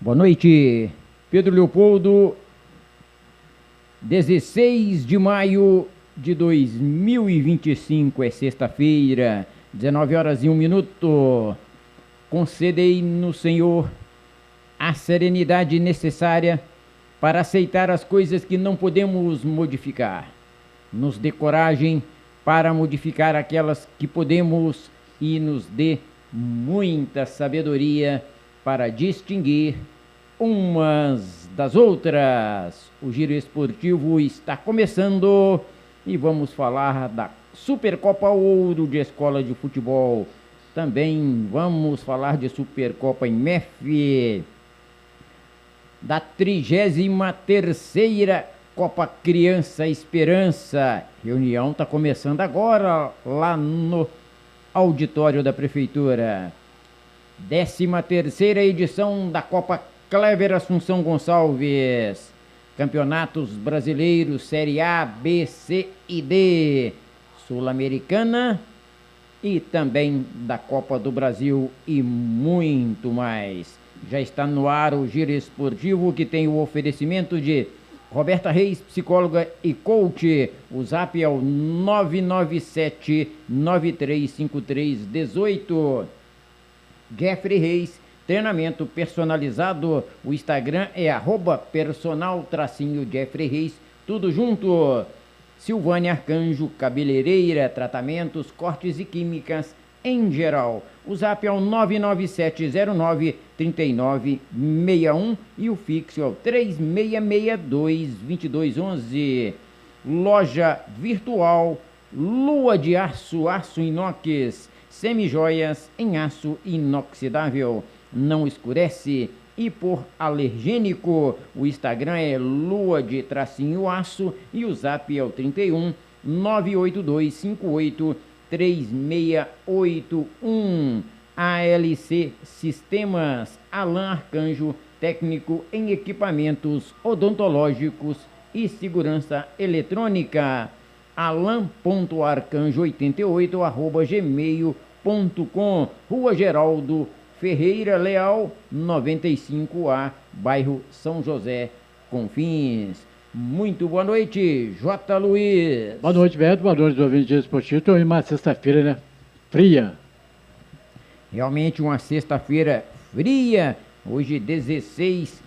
Boa noite, Pedro Leopoldo. 16 de maio de 2025, é sexta-feira, 19 horas e 1 minuto. Concedei no Senhor a serenidade necessária para aceitar as coisas que não podemos modificar. Nos dê coragem para modificar aquelas que podemos e nos dê muita sabedoria para distinguir umas das outras. O Giro Esportivo está começando e vamos falar da Supercopa Ouro de Escola de Futebol. Também vamos falar de Supercopa IMEF, da 33ª Copa Criança Esperança. Reunião está começando agora lá no auditório da Prefeitura. 13ª edição da Copa Clever Assunção Gonçalves. Campeonatos Brasileiros Série A, B, C e D. Sul-Americana e também da Copa do Brasil e muito mais. Já está no ar o Giro Esportivo, que tem o oferecimento de Roberta Reis, psicóloga e coach. O zap é o 997-935318. Jeffrey Reis, treinamento personalizado. O Instagram é @personal_Jeffrey Reis, tudo junto. Silvânia Arcanjo, cabeleireira, tratamentos, cortes e químicas em geral. O zap é o 99709-3961 e o fixo é o 3662-2211. Loja virtual Lua de Aço, aço inox, semijoias em aço inoxidável, não escurece e por alergênico. O Instagram é lua de _aço e o zap é o 31 98258 3681. ALC Sistemas, Alan Arcanjo, técnico em equipamentos odontológicos e segurança eletrônica. alan.arcanjo88@gmail.com. Rua Geraldo Ferreira Leal, 95A, bairro São José, Confins. Muito boa noite, J. Luiz. Boa noite, Beto. Boa noite, ouvintes do Esportivo. Estou em uma sexta-feira, né? Fria. Realmente uma sexta-feira fria. Hoje, 16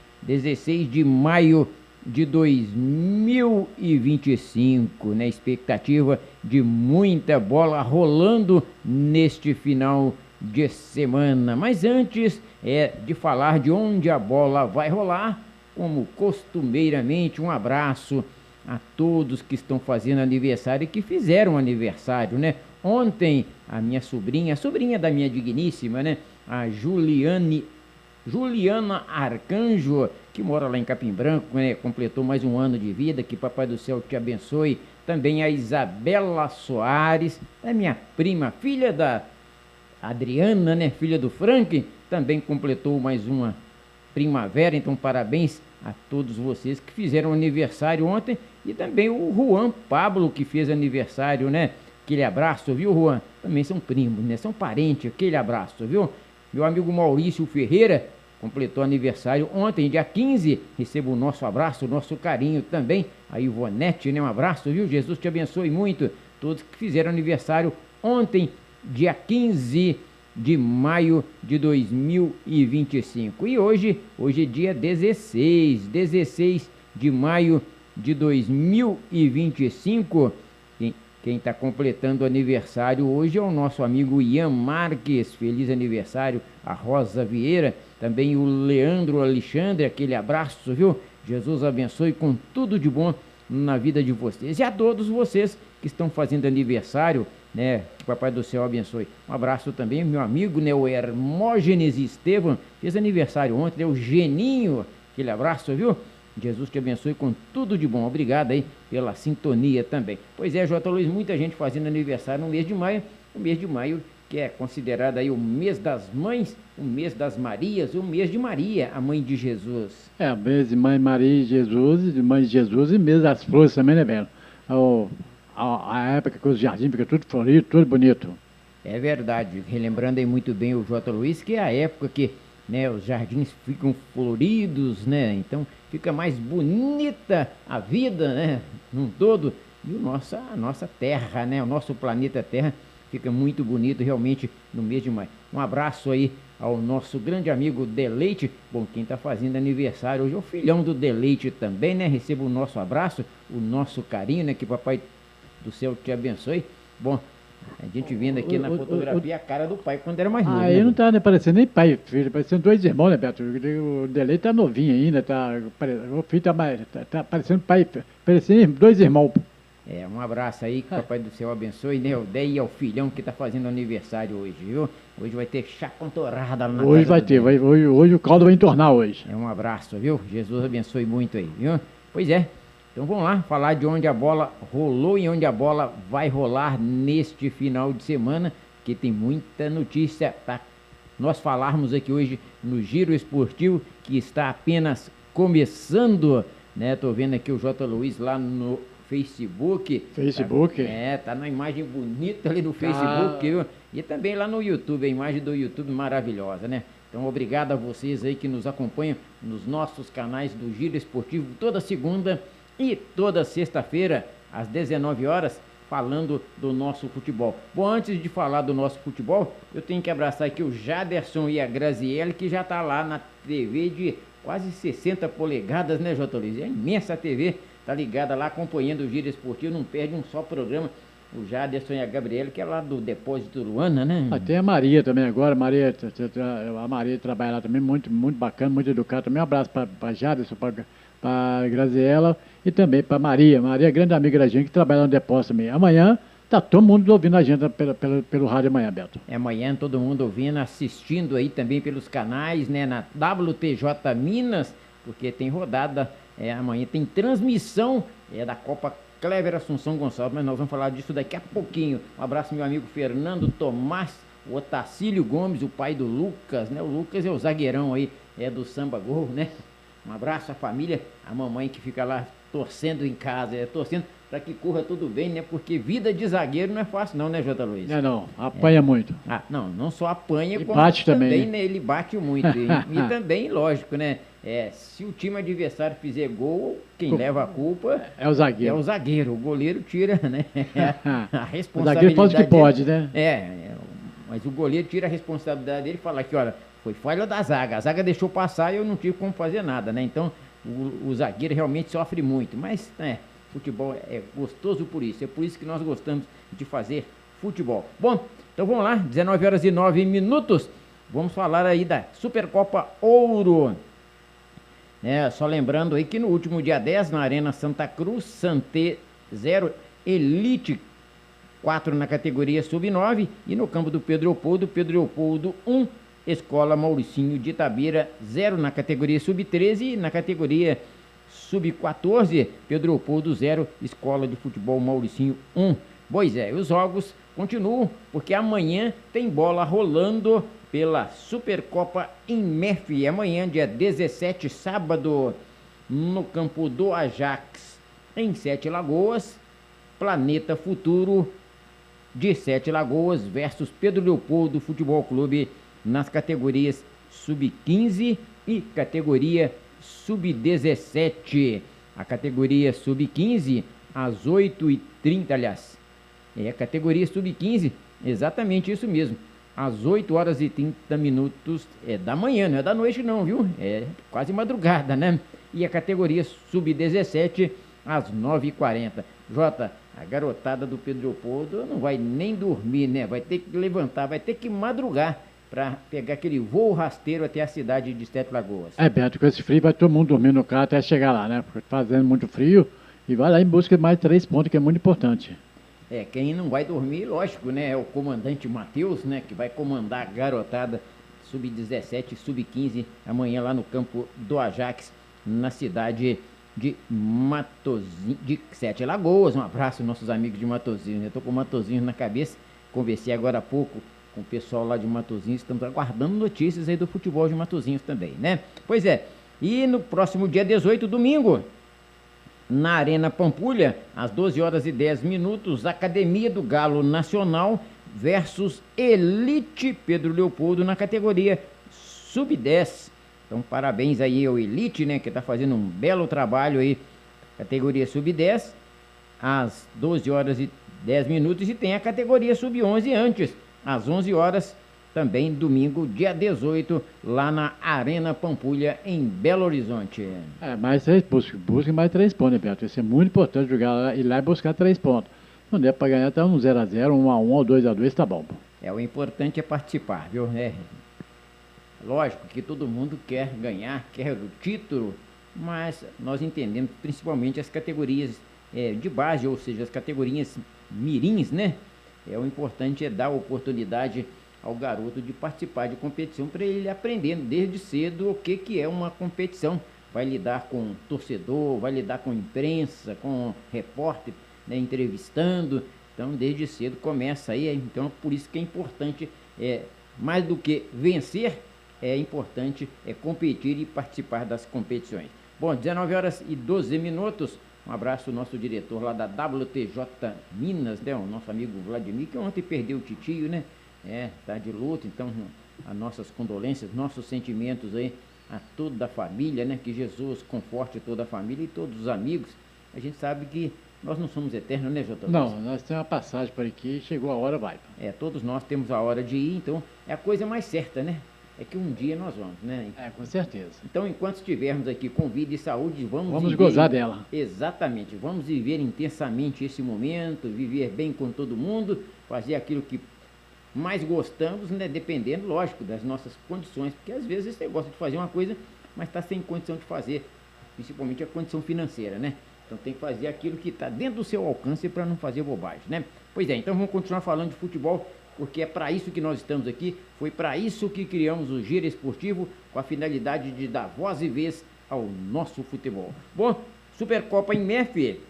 de maio de 2025, né? Expectativa de muita bola rolando neste final de semana. Mas antes de falar de onde a bola vai rolar, como costumeiramente, um abraço a todos que estão fazendo aniversário e que fizeram aniversário, né? Ontem, a minha sobrinha, a sobrinha da minha digníssima, né? A Juliana Arcanjo, que mora lá em Capim Branco, né? Completou mais um ano de vida, que Papai do Céu te abençoe. Também a Isabela Soares, a minha prima, filha da Adriana, né? Filha do Frank, também completou mais uma primavera. Então parabéns a todos vocês que fizeram aniversário ontem. E também o Juan Pablo, que fez aniversário, né? Aquele abraço, viu, Juan? Também são primos, né? São parentes, aquele abraço, viu? Meu amigo Maurício Ferreira completou aniversário ontem, dia 15. Receba o nosso abraço, o nosso carinho também. A Ivonete, né? Um abraço, viu? Jesus te abençoe muito. Todos que fizeram aniversário ontem, dia 15 de maio de 2025. E hoje é dia 16 de maio de 2025. Quem está completando aniversário hoje é o nosso amigo Ian Marques. Feliz aniversário. A Rosa Vieira, também o Leandro Alexandre, aquele abraço, viu? Jesus abençoe com tudo de bom na vida de vocês. E a todos vocês que estão fazendo aniversário, né? Que Papai do Céu abençoe. Um abraço também, meu amigo, né? O Hermógenes Estevam, fez aniversário ontem, né? O Geninho, aquele abraço, viu? Jesus te abençoe com tudo de bom. Obrigado aí pela sintonia também. Pois é, J. Luiz, muita gente fazendo aniversário no mês de maio. O mês de maio, que é considerado aí o mês das mães, o mês das Marias, o mês de Maria, a mãe de Jesus. É, mês de mãe Maria e Jesus, de mãe de Jesus, e mês das flores também, né, Belo? A época que os jardins ficam tudo florido, tudo bonito. É verdade, relembrando aí muito bem o J. Luiz, que é a época que né? Os jardins ficam floridos, né? Então fica mais bonita a vida, né? Num todo. E a nossa terra, né? O nosso planeta Terra fica muito bonito realmente no mês de maio. Um abraço aí ao nosso grande amigo Deleite. Bom, quem está fazendo aniversário hoje é o filhão do Deleite também, né? Receba o nosso abraço, o nosso carinho, né? Que papai do céu te abençoe. Bom, a gente vendo aqui na fotografia a cara do pai quando era mais novo. Aí não tá parecendo nem pai e filho, parecendo dois irmãos, né, Beto? O Deleite tá novinho ainda, o filho tá parecendo pai, parecendo dois irmãos. Um abraço aí, que o papai do céu abençoe, né? O Dei é o filhão que tá fazendo aniversário hoje, viu? Hoje vai ter chá com torrada lá na Hoje vai ter, hoje o caldo vai entornar hoje. Um abraço, viu? Jesus abençoe muito aí, viu? Pois é. Então vamos lá, falar de onde a bola rolou e onde a bola vai rolar neste final de semana, que tem muita notícia para nós falarmos aqui hoje no Giro Esportivo, que está apenas começando, né? Tô vendo aqui o J. Luiz lá no Facebook. Tá numa imagem bonita ali no Facebook, viu? E também lá no YouTube, a imagem do YouTube maravilhosa, né? Então, obrigado a vocês aí que nos acompanham nos nossos canais do Giro Esportivo toda segunda e toda sexta-feira, às 19 horas, falando do nosso futebol. Bom, antes de falar do nosso futebol, eu tenho que abraçar aqui o Jaderson e a Graziele, que já tá lá na TV de quase 60 polegadas, né, J. Luiz? É imensa a TV, tá ligada lá, acompanhando o Giro Esportivo, não perde um só programa. O Jaderson e a Gabriela, que é lá do Depósito Luana, né? Tem a Maria também agora, a Maria trabalha lá também, muito bacana, muito educada. Também um abraço para Jaderson, para Graziela e também para Maria, grande amiga da gente, que trabalha no depósito também. Amanhã tá todo mundo ouvindo a gente pelo rádio amanhã, Beto. Amanhã todo mundo ouvindo, assistindo aí também pelos canais, né, na WTJ Minas, porque tem rodada, amanhã tem transmissão da Copa Clever Assunção Gonçalves, mas nós vamos falar disso daqui a pouquinho. Um abraço meu amigo Fernando Tomás, o Otacílio Gomes, o pai do Lucas, né? O Lucas é o zagueirão aí, do Samba Gol, né? Um abraço à família, a mamãe que fica lá torcendo em casa, torcendo para que corra tudo bem, né? Porque vida de zagueiro não é fácil não, né, J. Luiz? Não, apanha muito. Não só apanha, como bate também, né? Ele bate muito. E também, lógico, né? Se o time adversário fizer gol, quem leva a culpa é o zagueiro. É o zagueiro, o goleiro tira, né? A responsabilidade. O zagueiro faz o que pode, né? Mas o goleiro tira a responsabilidade dele e fala que, olha, foi falha da zaga. A zaga deixou passar e eu não tive como fazer nada, né? Então, o zagueiro realmente sofre muito. Mas, futebol é gostoso por isso. É por isso que nós gostamos de fazer futebol. Bom, então vamos lá. 19 horas e 9 minutos. Vamos falar aí da Supercopa Ouro. Só lembrando aí que no último dia 10, na Arena Santa Cruz, Santé 0, Elite 4 na categoria Sub-9 e no campo do Pedro Leopoldo 1, Escola Mauricinho de Itabira 0 na categoria Sub-13 e na categoria Sub-14, Pedro Leopoldo 0, Escola de Futebol Mauricinho 1. Pois os jogos continuam porque amanhã tem bola rolando pela Supercopa em MEF, amanhã, dia 17, sábado, no campo do Ajax, em Sete Lagoas, Planeta Futuro de Sete Lagoas versus Pedro Leopoldo Futebol Clube nas categorias Sub-15 e categoria Sub-17. A categoria Sub-15, às 8h30, aliás, a categoria Sub-15, exatamente isso mesmo. Às 8 horas e 30 minutos da manhã, não é da noite não, viu? É quase madrugada, né? E a categoria Sub-17 às 9h40. Jota, a garotada do Pedro Leopoldo não vai nem dormir, né? Vai ter que levantar, vai ter que madrugar para pegar aquele voo rasteiro até a cidade de Sete Lagoas. Beto, com esse frio vai todo mundo dormir no carro até chegar lá, né? Porque fazendo muito frio e vai lá em busca de mais 3 pontos, que é muito importante. Quem não vai dormir, lógico, né? É o comandante Matheus, né? Que vai comandar a garotada Sub-17 e Sub-15 amanhã lá no campo do Ajax, na cidade de Matozinhos, de Sete Lagoas. Um abraço aos nossos amigos de Matozinhos. Eu tô com Matozinhos na cabeça, conversei agora há pouco com o pessoal lá de Matozinhos, estamos aguardando notícias aí do futebol de Matozinhos também, né? Pois e no próximo dia 18, domingo, na Arena Pampulha, às 12 horas e 10 minutos, Academia do Galo Nacional versus Elite Pedro Leopoldo na categoria Sub-10. Então, parabéns aí ao Elite, né, que está fazendo um belo trabalho aí, categoria Sub-10, às 12 horas e 10 minutos, e tem a categoria Sub-11 antes, às 11 horas, também domingo, dia 18, lá na Arena Pampulha, em Belo Horizonte. Mais 3 pontos, busque mais 3 pontos, né, Beto? Isso é muito importante jogar lá, ir lá e buscar 3 pontos. Não der para ganhar até um 0x0, 1x1 ou 2x2, tá bom. O importante é participar, viu? Lógico que todo mundo quer ganhar, quer o título, mas nós entendemos principalmente as categorias de base, ou seja, as categorias mirins, né? O importante é dar oportunidade ao garoto de participar de competição para ele aprendendo desde cedo o que é uma competição. Vai lidar com torcedor, vai lidar com imprensa, com repórter, né, entrevistando. Então, desde cedo começa aí. Então, por isso que é importante, mais do que vencer, é importante competir e participar das competições. Bom, 19 horas e 12 minutos. Um abraço ao nosso diretor lá da WTJ Minas, né? O nosso amigo Vladimir, que ontem perdeu o titio, né? Tá de luto, então as nossas condolências, nossos sentimentos aí a toda a família, né? Que Jesus conforte toda a família e todos os amigos. A gente sabe que nós não somos eternos, né, Jota? Não, nós temos uma passagem por aqui, chegou a hora, vai. Todos nós temos a hora de ir, então é a coisa mais certa, né? É que um dia nós vamos, né? Com certeza. Então, enquanto estivermos aqui com vida e saúde, vamos viver, gozar dela. Exatamente. Vamos viver intensamente esse momento, viver bem com todo mundo, fazer aquilo que mais gostamos, né? Dependendo, lógico, das nossas condições. Porque às vezes você gosta de fazer uma coisa, mas está sem condição de fazer. Principalmente a condição financeira, né? Então tem que fazer aquilo que está dentro do seu alcance para não fazer bobagem, né? Pois então vamos continuar falando de futebol, porque é para isso que nós estamos aqui, foi para isso que criamos o Giro Esportivo, com a finalidade de dar voz e vez ao nosso futebol. Bom, Supercopa em MEF,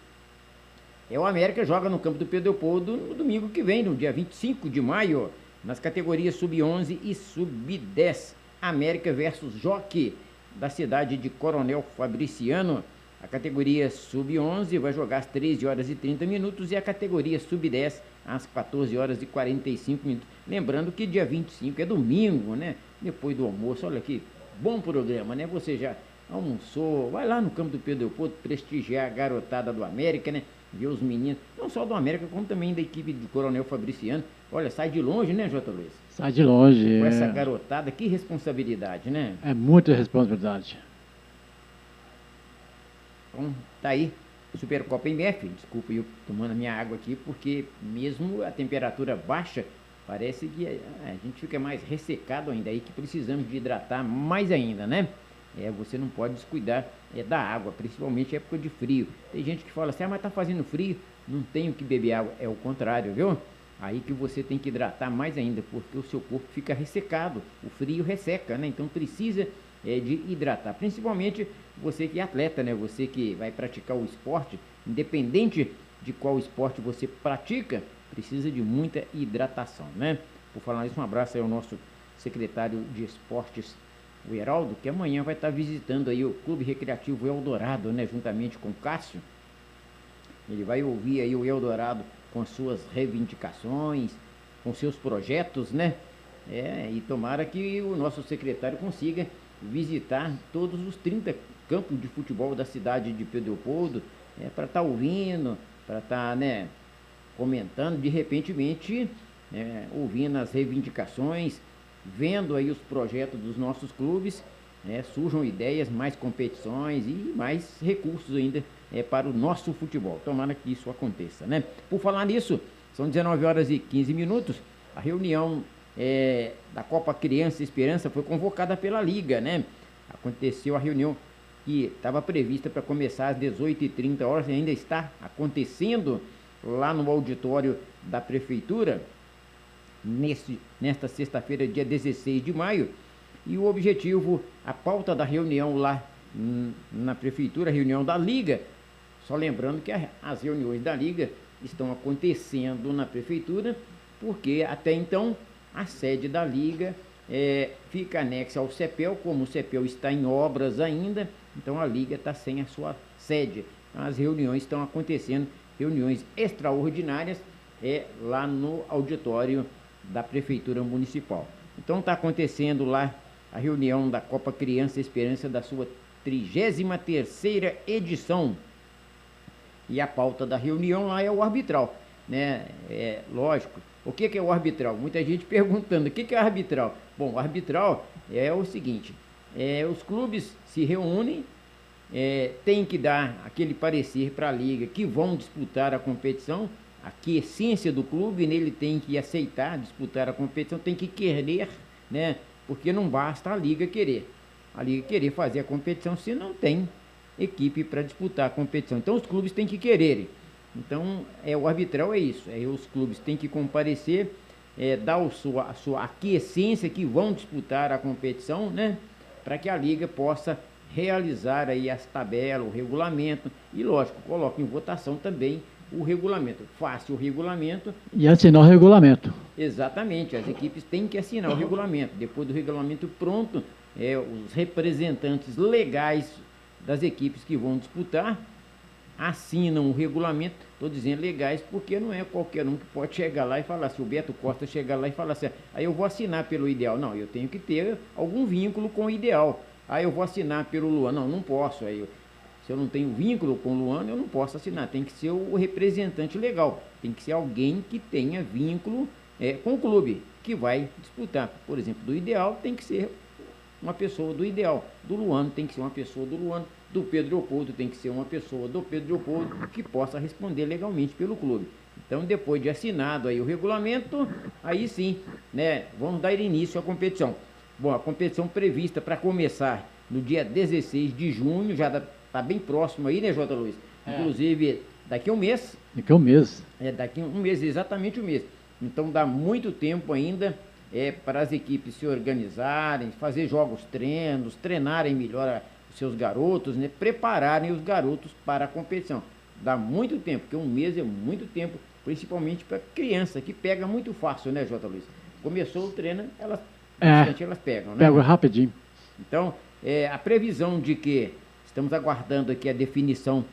o América joga no campo do Pedro Leopoldo no domingo que vem, no dia 25 de maio, nas categorias Sub-11 e Sub-10. América versus Jockey, da cidade de Coronel Fabriciano. A categoria Sub-11 vai jogar às 13 horas e 30 minutos e a categoria Sub-10 às 14 horas e 45 minutos. Lembrando que dia 25 é domingo, né? Depois do almoço, olha que bom programa, né? Você já almoçou, vai lá no campo do Pedro Leopoldo prestigiar a garotada do América, né? Ver os meninos, não só do América, como também da equipe do Coronel Fabriciano. Olha, sai de longe, né, J. Luiz? Sai de longe. Com essa garotada, que responsabilidade, né? É muita responsabilidade. Então, tá aí, Supercopa MF. Desculpa eu tomando a minha água aqui, porque mesmo a temperatura baixa, parece que a gente fica mais ressecado ainda aí, que precisamos de hidratar mais ainda, né? Você não pode descuidar da água, principalmente em época de frio. Tem gente que fala assim, mas tá fazendo frio, não tenho que beber água. É o contrário, viu? Aí que você tem que hidratar mais ainda, porque o seu corpo fica ressecado, o frio resseca, né? Então precisa de hidratar, principalmente você que é atleta, né? Você que vai praticar o esporte, independente de qual esporte você pratica, precisa de muita hidratação, né? Por falar isso, um abraço aí ao nosso secretário de esportes, o Heraldo, que amanhã vai estar visitando aí o Clube Recreativo Eldorado, né? Juntamente com o Cássio. Ele vai ouvir aí o Eldorado com suas reivindicações, com seus projetos, né? E tomara que o nosso secretário consiga visitar todos os 30 campos de futebol da cidade de Pedro Leopoldo, para estar ouvindo, para estar, né, comentando, de repentemente, ouvindo as reivindicações, vendo aí os projetos dos nossos clubes, surjam ideias, mais competições e mais recursos ainda para o nosso futebol. Tomara que isso aconteça, né? Por falar nisso, são 19 horas e 15 minutos, a reunião da Copa Criança Esperança foi convocada pela Liga, né? Aconteceu a reunião que estava prevista para começar às 18h30 e ainda está acontecendo lá no auditório da Prefeitura, nesta sexta-feira, dia 16 de maio. E o objetivo, a pauta da reunião lá na Prefeitura, a reunião da Liga, só lembrando que as reuniões da Liga estão acontecendo na Prefeitura, porque até então a sede da Liga fica anexa ao CEPEL, como o CEPEL está em obras ainda, então a Liga está sem a sua sede. As reuniões estão acontecendo, reuniões extraordinárias, lá no auditório da Prefeitura Municipal. Então está acontecendo lá a reunião da Copa Criança Esperança da sua 33ª edição. E a pauta da reunião lá é o arbitral, né? É lógico. O que é o arbitral? Muita gente perguntando, o que é arbitral? Bom, o arbitral é o seguinte, os clubes se reúnem, tem que dar aquele parecer para a liga que vão disputar a competição, a essência do clube, nele tem que aceitar disputar a competição, tem que querer, né? Porque não basta a liga querer fazer a competição se não tem equipe para disputar a competição. Então os clubes têm que quererem. Então o arbitral é isso, os clubes têm que comparecer, dar a sua aquiescência que vão disputar a competição, né? Para que a liga possa realizar aí as tabelas, o regulamento e, lógico, coloca em votação também o regulamento. Faça o regulamento. E assinar o regulamento. Exatamente, as equipes têm que assinar o regulamento. Depois do regulamento pronto, os representantes legais das equipes que vão disputar assinam o regulamento. Estou dizendo legais porque não é qualquer um que pode chegar lá e falar, se o Beto Costa chegar lá e falar assim, aí eu vou assinar pelo ideal. Não, eu tenho que ter algum vínculo com o ideal. Aí eu vou assinar pelo Luano. Não posso. Se eu não tenho vínculo com o Luano, eu não posso assinar. Tem que ser o representante legal. Tem que ser alguém que tenha vínculo com o clube, que vai disputar. Por exemplo, do ideal tem que ser uma pessoa do ideal. Do Luano tem que ser uma pessoa do Luano. Do Pedro Leopoldo tem que ser uma pessoa do Pedro Leopoldo que possa responder legalmente pelo clube. Então, depois de assinado aí o regulamento, aí sim, né, vamos dar início à competição. Bom, a competição prevista para começar no dia 16 de junho, já está bem próximo aí, né, J. Luiz? Inclusive, daqui a um mês. Daqui a um mês. Daqui a um mês, exatamente um mês. Então, dá muito tempo ainda para as equipes se organizarem, fazer jogos treinos, treinarem melhor os seus garotos, né, prepararem os garotos para a competição. Dá muito tempo, porque um mês é muito tempo, principalmente para criança, que pega muito fácil, né, J. Luiz? Começou o treino, elas pegam, né? Pegam rapidinho. Então, a previsão de que estamos aguardando aqui a definição,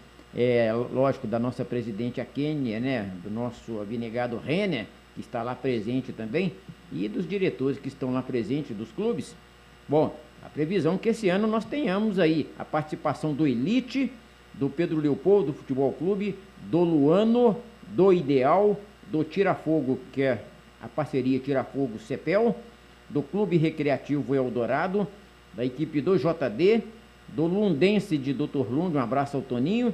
lógico, da nossa presidente, a Kênia, né, do nosso abnegado Renner, que está lá presente também, e dos diretores que estão lá presentes dos clubes. Bom, a previsão é que esse ano nós tenhamos aí a participação do Elite, do Pedro Leopoldo Futebol Clube, do Luano, do Ideal, do Tirafogo, que é a parceria Tirafogo Cepel, do Clube Recreativo Eldorado, da equipe do JD, do Lundense de Dr. Lund, um abraço ao Toninho,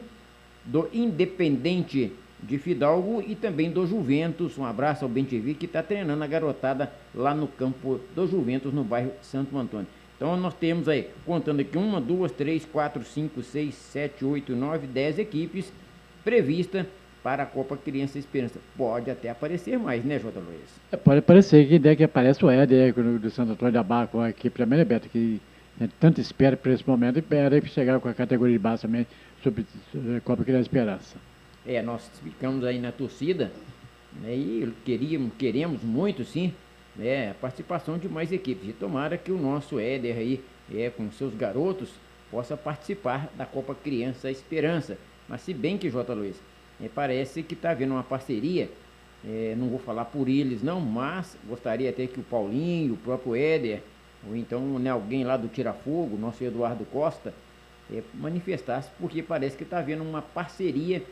do Independente de Fidalgo e também do Juventus, um abraço ao Bentivi, que está treinando a garotada lá no campo do Juventus, no bairro Santo Antônio. Então nós temos aí, contando aqui, 1, 2, 3, 4, 5, 6, 7, 8, 9, 10 equipes previstas para a Copa Criança Esperança. Pode até aparecer mais, né, J. Luiz? Pode aparecer, que ideia que aparece o Éder do Santo Antônio da Barra, com a equipe também, né, Beto, que a gente tanto espera por esse momento, e espera chegar com a categoria de base também, sobre a Copa Criança Esperança. Nós ficamos aí na torcida, né, e queremos muito, sim, a participação de mais equipes. E tomara que o nosso Éder aí, com seus garotos, possa participar da Copa Criança Esperança. Mas se bem que, J. Luiz, parece que está havendo uma parceria, não vou falar por eles não, mas gostaria até que o Paulinho, o próprio Éder, ou então, né, alguém lá do Tirafogo, nosso Eduardo Costa, manifestasse, porque parece que está havendo uma parceria,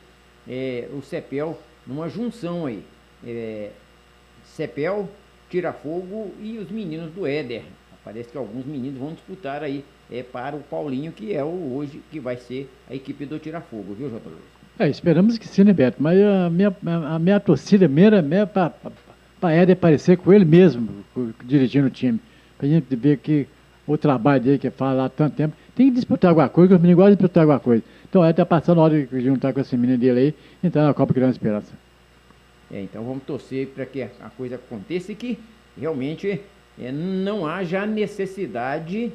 o Cepel, numa junção aí, Cepel, Tirafogo e os meninos do Éder. Parece que alguns meninos vão disputar aí para o Paulinho, que é hoje que vai ser a equipe do Tirafogo, viu, J. Luiz? Esperamos que sim, né, Beto? Mas a minha torcida é para Éder aparecer com ele mesmo, dirigindo o time. Para a gente ver que o trabalho dele, que fala há tanto tempo, tem que disputar alguma coisa, que os meninos gostam de disputar alguma coisa. Então, está passando a hora de juntar com esse menino dele aí e entrar na Copa Criança Esperança. Então vamos torcer para que a coisa aconteça e que realmente não haja necessidade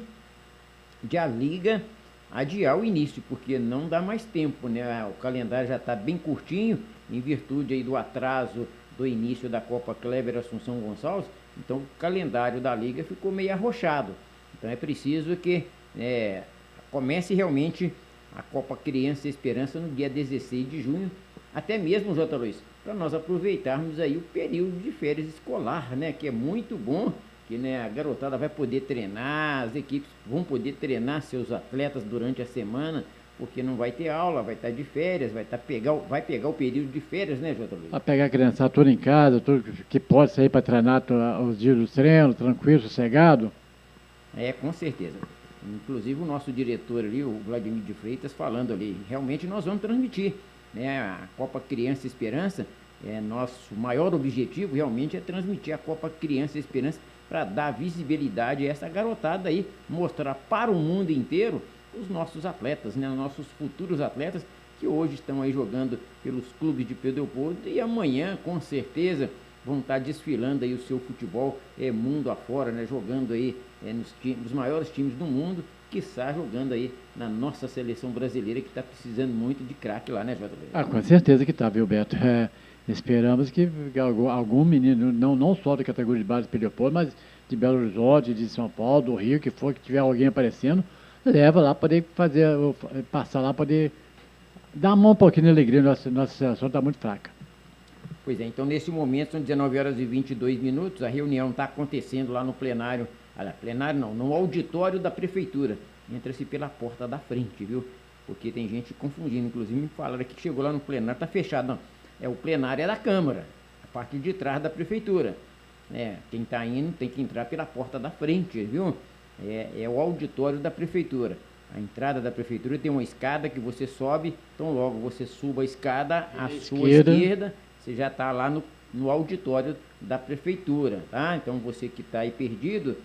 de a Liga adiar o início, porque não dá mais tempo, né? O calendário já está bem curtinho, em virtude aí do atraso do início da Copa Kleber Assunção Gonçalves, então o calendário da Liga ficou meio arrochado. Então é preciso que comece realmente a Copa Criança Esperança no dia 16 de junho, até mesmo, J. Luiz, para nós aproveitarmos aí o período de férias escolar, né? Que é muito bom que, né, a garotada vai poder treinar, as equipes vão poder treinar seus atletas durante a semana, porque não vai ter aula, vai estar de férias, vai pegar o período de férias, né, J. Luiz? Vai pegar a criançada toda em casa, tudo que pode sair para treinar os dias do treino, tranquilo, sossegado. É, com certeza. Inclusive o nosso diretor ali, o Vladimir de Freitas, falando ali, realmente nós vamos transmitir, né, a Copa Criança Esperança. Nosso maior objetivo realmente é transmitir a Copa Criança Esperança para dar visibilidade a essa garotada aí, mostrar para o mundo inteiro os nossos atletas, né, os nossos futuros atletas que hoje estão aí jogando pelos clubes de Pedro Leopoldo e amanhã, com certeza, vão estar desfilando aí o seu futebol mundo afora, né, jogando aí nos maiores times do mundo, quiçá jogando aí na nossa seleção brasileira, que está precisando muito de craque lá, né, JB? Com certeza que está, viu, Beto? Esperamos que algum menino, não só da categoria de base de Pedro Leopoldo, mas de Belo Horizonte, de São Paulo, do Rio, que for, que tiver alguém aparecendo, leva lá para poder passar lá, para poder dar a mão um pouquinho de alegria. Nossa seleção está muito fraca. Pois é, então nesse momento são 19 horas e 22 minutos, a reunião está acontecendo lá no plenário, no auditório da prefeitura. Entra-se pela porta da frente, viu? Porque tem gente confundindo, inclusive me falaram que chegou lá no plenário, está fechado, não. O plenário é da Câmara, a parte de trás da prefeitura. Quem está indo tem que entrar pela porta da frente, viu? É o auditório da prefeitura. A entrada da prefeitura tem uma escada que você sobe, então logo você suba a escada à sua esquerda, você já está lá no auditório da prefeitura, tá? Então você que está aí perdido,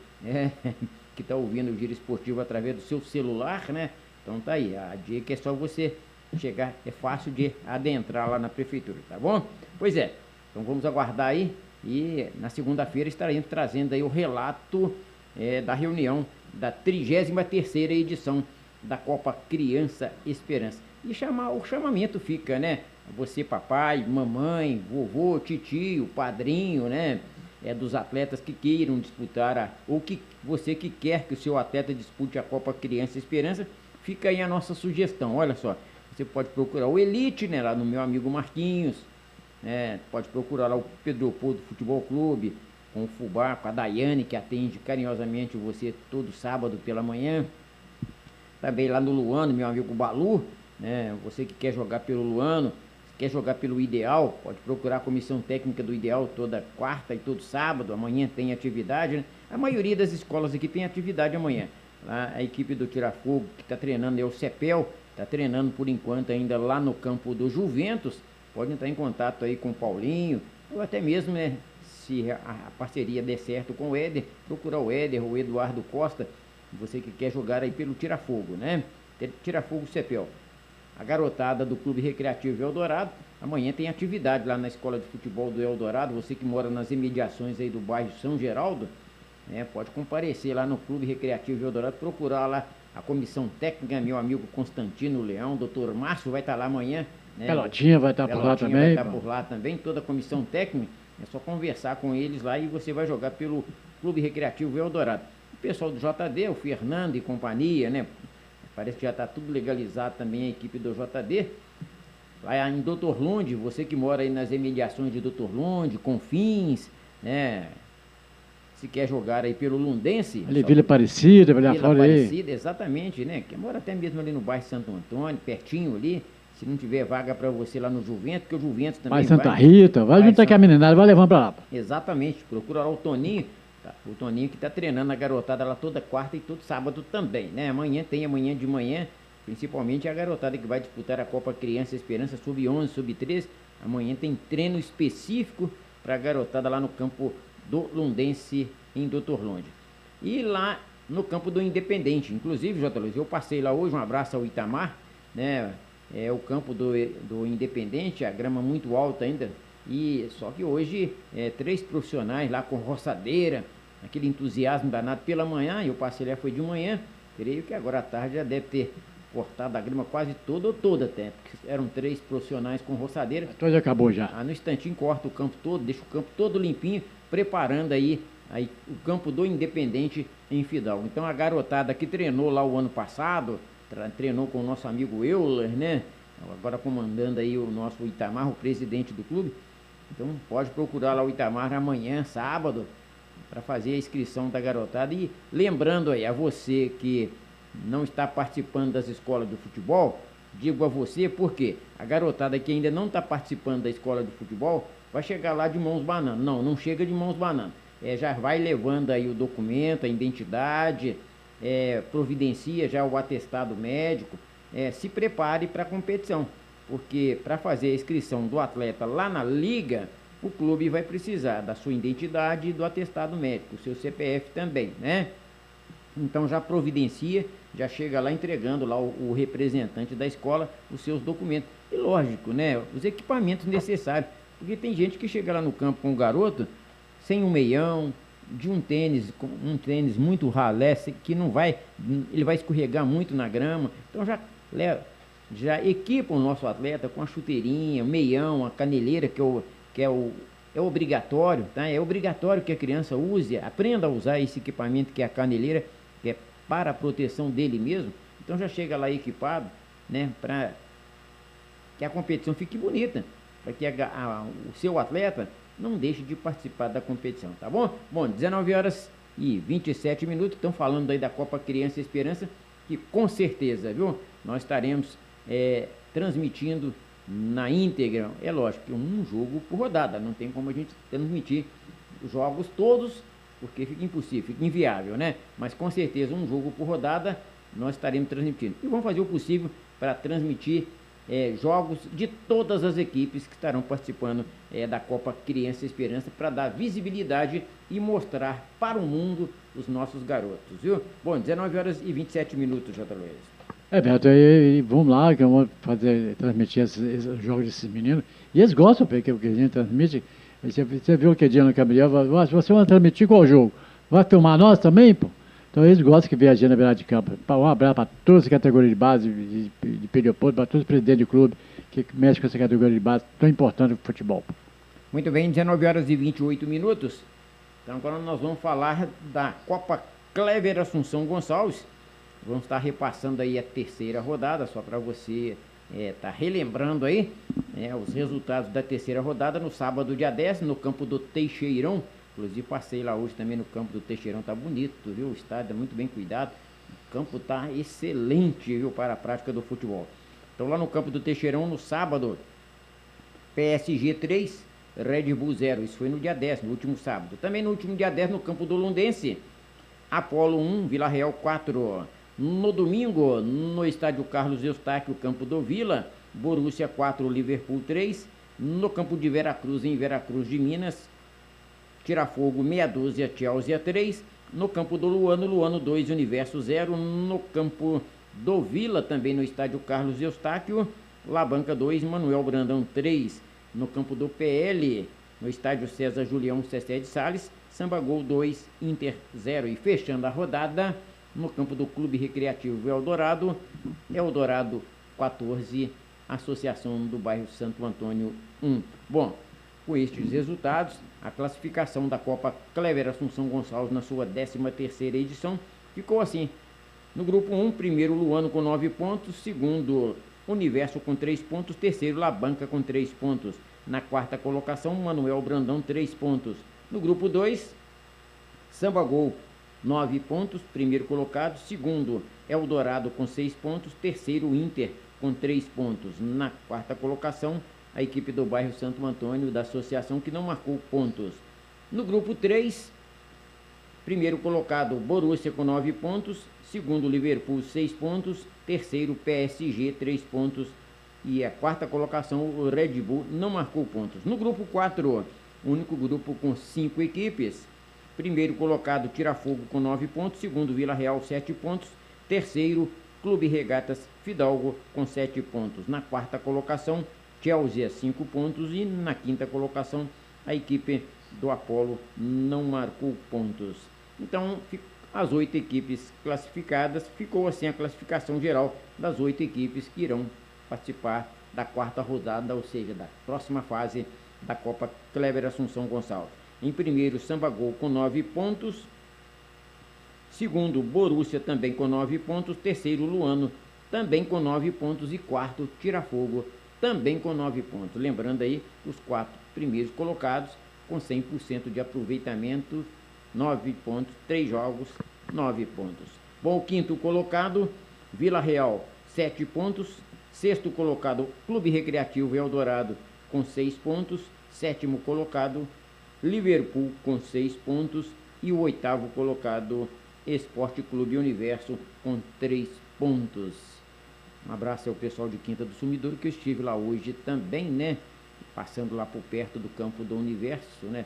que está ouvindo o Giro Esportivo através do seu celular, né? Então tá aí, a dica é só você chegar, é fácil de adentrar lá na prefeitura, tá bom? Pois é, então vamos aguardar aí e na segunda-feira estaremos trazendo aí o relato da reunião da 33ª edição da Copa Criança Esperança. E o chamamento fica, né? Você, papai, mamãe, vovô, titio, padrinho, né? Dos atletas que queiram disputar, ou que você que quer que o seu atleta dispute a Copa Criança Esperança, fica aí a nossa sugestão, olha só. Você pode procurar o Elite, né, lá no meu amigo Marquinhos, pode procurar lá o Pedro Leopoldo Futebol Clube, com o Fubá, com a Daiane, que atende carinhosamente você todo sábado pela manhã. Também lá no Luano, meu amigo Balu, né, você que quer jogar pelo Luano, quer jogar pelo Ideal, pode procurar a comissão técnica do Ideal toda quarta e todo sábado. Amanhã tem atividade, né? A maioria das escolas aqui tem atividade amanhã. Lá a equipe do Tirafogo, que está treinando, é o CEPEL, está treinando por enquanto ainda lá no campo do Juventus. Pode entrar em contato aí com o Paulinho, ou até mesmo, né, se a parceria der certo com o Éder, procurar o Éder ou o Eduardo Costa, você que quer jogar aí pelo Tirafogo, né? Tirafogo CEPEL. A garotada do Clube Recreativo Eldorado, amanhã tem atividade lá na Escola de Futebol do Eldorado. Você que mora nas imediações aí do bairro São Geraldo, pode comparecer lá no Clube Recreativo Eldorado, procurar lá a comissão técnica, meu amigo Constantino Leão, doutor Márcio vai estar lá amanhã. Pelotinha vai estar por lá também. Vai estar por lá também, toda a comissão técnica, é só conversar com eles lá e você vai jogar pelo Clube Recreativo Eldorado. O pessoal do JD, o Fernando e companhia, né? Parece que já está tudo legalizado também a equipe do JD. Lá em Doutor Lunde, você que mora aí nas imediações de Doutor Lunde, Confins, né? Se quer jogar aí pelo Lundense. Ali, Vila Aparecida, Vila Aparecida, exatamente, né? Que mora até mesmo ali no bairro Santo Antônio, pertinho ali. Se não tiver vaga para você lá no Juventus, porque o Juventus também vai Santa Rita, vai juntar com a meninada, vai levando para lá. Exatamente, procura lá o Toninho. O Toninho que está treinando a garotada lá toda quarta e todo sábado também, né? Amanhã de manhã, principalmente a garotada que vai disputar a Copa Criança Esperança sub-11, sub-13. Amanhã tem treino específico para a garotada lá no campo do Lundense em Doutor Lunde. E lá no campo do Independente, inclusive, J. Luiz, eu passei lá hoje, um abraço ao Itamar, né? O campo do Independente, a grama muito alta ainda. E só que hoje 3 profissionais lá com roçadeira, aquele entusiasmo danado pela manhã, eu passei lá, foi de manhã, creio que agora à tarde já deve ter cortado a grama quase toda até, porque eram 3 profissionais com roçadeira. Então já acabou já. No instantinho corta o campo todo, deixa o campo todo limpinho, preparando aí o campo do Independente em Fidalgo. Então a garotada que treinou lá o ano passado, treinou com o nosso amigo Euler, né? Agora comandando aí o nosso Itamar, o presidente do clube. Então pode procurar lá o Itamar amanhã, sábado, para fazer a inscrição da garotada. E lembrando aí a você que não está participando das escolas de futebol, digo a você porque a garotada que ainda não está participando da escola de futebol vai chegar lá de mãos bananas. Não, não chega de mãos bananas. Já vai levando aí o documento, a identidade, providencia já o atestado médico, se prepare para a competição, porque para fazer a inscrição do atleta lá na liga, o clube vai precisar da sua identidade e do atestado médico, o seu CPF também, né? Então já providencia, já chega lá entregando lá o representante da escola os seus documentos. E lógico, né? Os equipamentos necessários, porque tem gente que chega lá no campo com o garoto sem um meião, de um tênis muito ralé, que não vai, ele vai escorregar muito na grama. Então já equipa o nosso atleta com a chuteirinha, o meião, a caneleira, que é obrigatório, tá? É obrigatório que a criança use, aprenda a usar esse equipamento que é a caneleira, que é para a proteção dele mesmo. Então já chega lá equipado, né? Para que a competição fique bonita, para que o seu atleta não deixe de participar da competição, tá bom? Bom, 19 horas e 27 minutos, estão falando aí da Copa Criança Esperança, que com certeza, viu? Nós estaremos transmitindo na íntegra, é lógico que um jogo por rodada, não tem como a gente transmitir os jogos todos, porque fica impossível, fica inviável, né? Mas com certeza um jogo por rodada nós estaremos transmitindo. E vamos fazer o possível para transmitir jogos de todas as equipes que estarão participando da Copa Criança Esperança, para dar visibilidade e mostrar para o mundo os nossos garotos, viu? Bom, 19 horas e 27 minutos, J. Luiz. Beto, e vamos lá, que eu vou transmitir esses jogos desses meninos. E eles gostam, porque o que a gente transmite. Você viu que dia no Gabriel, você vai transmitir qual jogo? Vai filmar nós também, pô? Então eles gostam que viajando na beirada de campo. Um abraço para todas as categorias de base de Periopoldo, para todos os presidentes de clube que mexem com essa categoria de base tão importante no futebol. Muito bem, 19 horas e 28 minutos. Então agora nós vamos falar da Copa Clever Assunção Gonçalves. Vamos estar repassando aí a terceira rodada, só para você estar relembrando aí os resultados da terceira rodada no sábado, dia 10, no campo do Teixeirão. Inclusive passei lá hoje também no campo do Teixeirão, tá bonito, viu? O estádio é muito bem cuidado, o campo tá excelente, viu, para a prática do futebol. Então lá no campo do Teixeirão, no sábado, PSG 3, Red Bull 0, isso foi no dia 10, no último sábado. Também no último dia 10, no campo do Lundense, Apolo 1, Vila Real 4. No domingo, no estádio Carlos Eustáquio, campo do Vila, Borussia 4, Liverpool 3. No campo de Veracruz, em Veracruz de Minas, Tirafogo meia dúzia, Chelsea 3. No campo do Luano 2, Universo 0. No campo do Vila, também no estádio Carlos Eustáquio, Labanca 2, Manuel Brandão 3. No campo do PL, no estádio César Julião Cessé de Sales, Samba Gol 2, Inter 0. E fechando a rodada, no campo do Clube Recreativo Eldorado 14, Associação do Bairro Santo Antônio 1. Bom, com estes resultados, a classificação da Copa Clever Assunção Gonçalves na sua 13ª edição ficou assim: no grupo 1, primeiro Luano com 9 pontos, segundo Universo com 3 pontos, terceiro Labanca com 3 pontos. Na quarta colocação, Manuel Brandão 3 pontos. No grupo 2, Samba Gol 9 pontos, primeiro colocado, segundo Eldorado com 6 pontos, terceiro Inter com 3 pontos. Na quarta colocação, a equipe do bairro Santo Antônio, da associação, que não marcou pontos. No grupo 3, primeiro colocado Borussia com 9 pontos, segundo Liverpool 6 pontos, terceiro PSG 3 pontos e a quarta colocação o Red Bull não marcou pontos. No grupo 4, único grupo com 5 equipes, primeiro colocado Tirafogo com 9 pontos, segundo Vila Real 7 pontos, terceiro Clube Regatas Fidalgo com 7 pontos. Na quarta colocação, Chelsea 5 pontos e na quinta colocação a equipe do Apolo não marcou pontos. Então, as 8 equipes classificadas, ficou assim a classificação geral das 8 equipes que irão participar da quarta rodada, ou seja, da próxima fase da Copa Clever Assunção Gonçalves. Em primeiro, Samba Gol com 9 pontos, segundo, Borussia também com 9 pontos, terceiro, Luano também com 9 pontos e quarto, Tirafogo também com 9 pontos. Lembrando aí, os 4 primeiros colocados com 100% de aproveitamento 9 pontos. 3 jogos, 9 pontos. Bom, o quinto colocado, Vila Real, 7 pontos. Sexto colocado, Clube Recreativo Eldorado, com 6 pontos. Sétimo colocado, Liverpool, com 6 pontos. E o oitavo colocado, Esporte Clube Universo, com 3 pontos. Um abraço ao pessoal de Quinta do Sumidouro, que eu estive lá hoje também, né? Passando lá por perto do campo do Universo, né?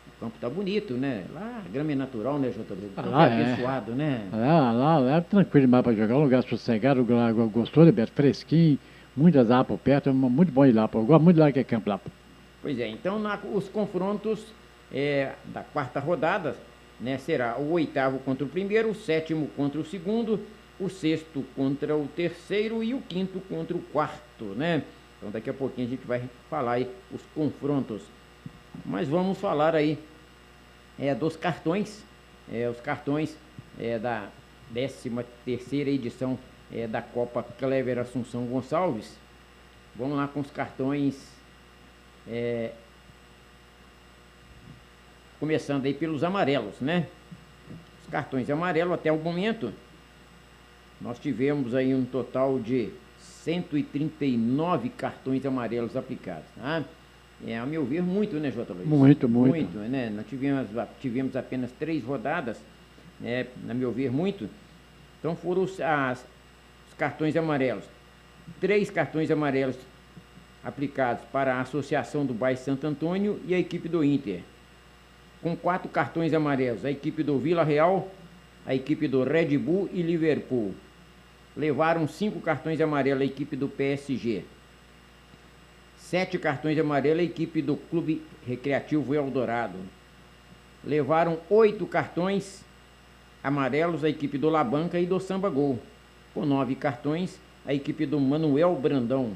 O campo tá bonito, né? Lá a grama é natural, né, JB? O campo é abençoado, né? Lá é tranquilo demais para jogar, um lugar sossegado, gostoso, né, Beto? Fresquinho, muitas árvores por perto, é muito bom ir lá, pô. Eu gosto muito de lá que é campo lá, pô. Pois é, então os confrontos da quarta rodada, né, será o oitavo contra o primeiro, o sétimo contra o segundo, o sexto contra o terceiro e o quinto contra o quarto, né? Então daqui a pouquinho a gente vai falar aí os confrontos. Mas vamos falar aí dos cartões, os cartões da 13ª edição da Copa Clever Assunção Gonçalves. Vamos lá com os cartões, começando aí pelos amarelos, né? Os cartões amarelos até o momento, nós tivemos aí um total de 139 cartões amarelos aplicados, tá? A meu ver, muito, né, J. Luiz? Muito. Muito, né? Nós tivemos apenas 3 rodadas, a meu ver, muito. Então foram os cartões amarelos. 3 cartões amarelos aplicados para a Associação do Bairro Santo Antônio e a equipe do Inter. Com 4 cartões amarelos, a equipe do Vila Real, a equipe do Red Bull e Liverpool. Levaram 5 cartões amarelos a equipe do PSG. 7 cartões amarelos a equipe do Clube Recreativo Eldorado. Levaram 8 cartões amarelos a equipe do Labanca e do Samba Gol. Com 9 cartões, a equipe do Manuel Brandão.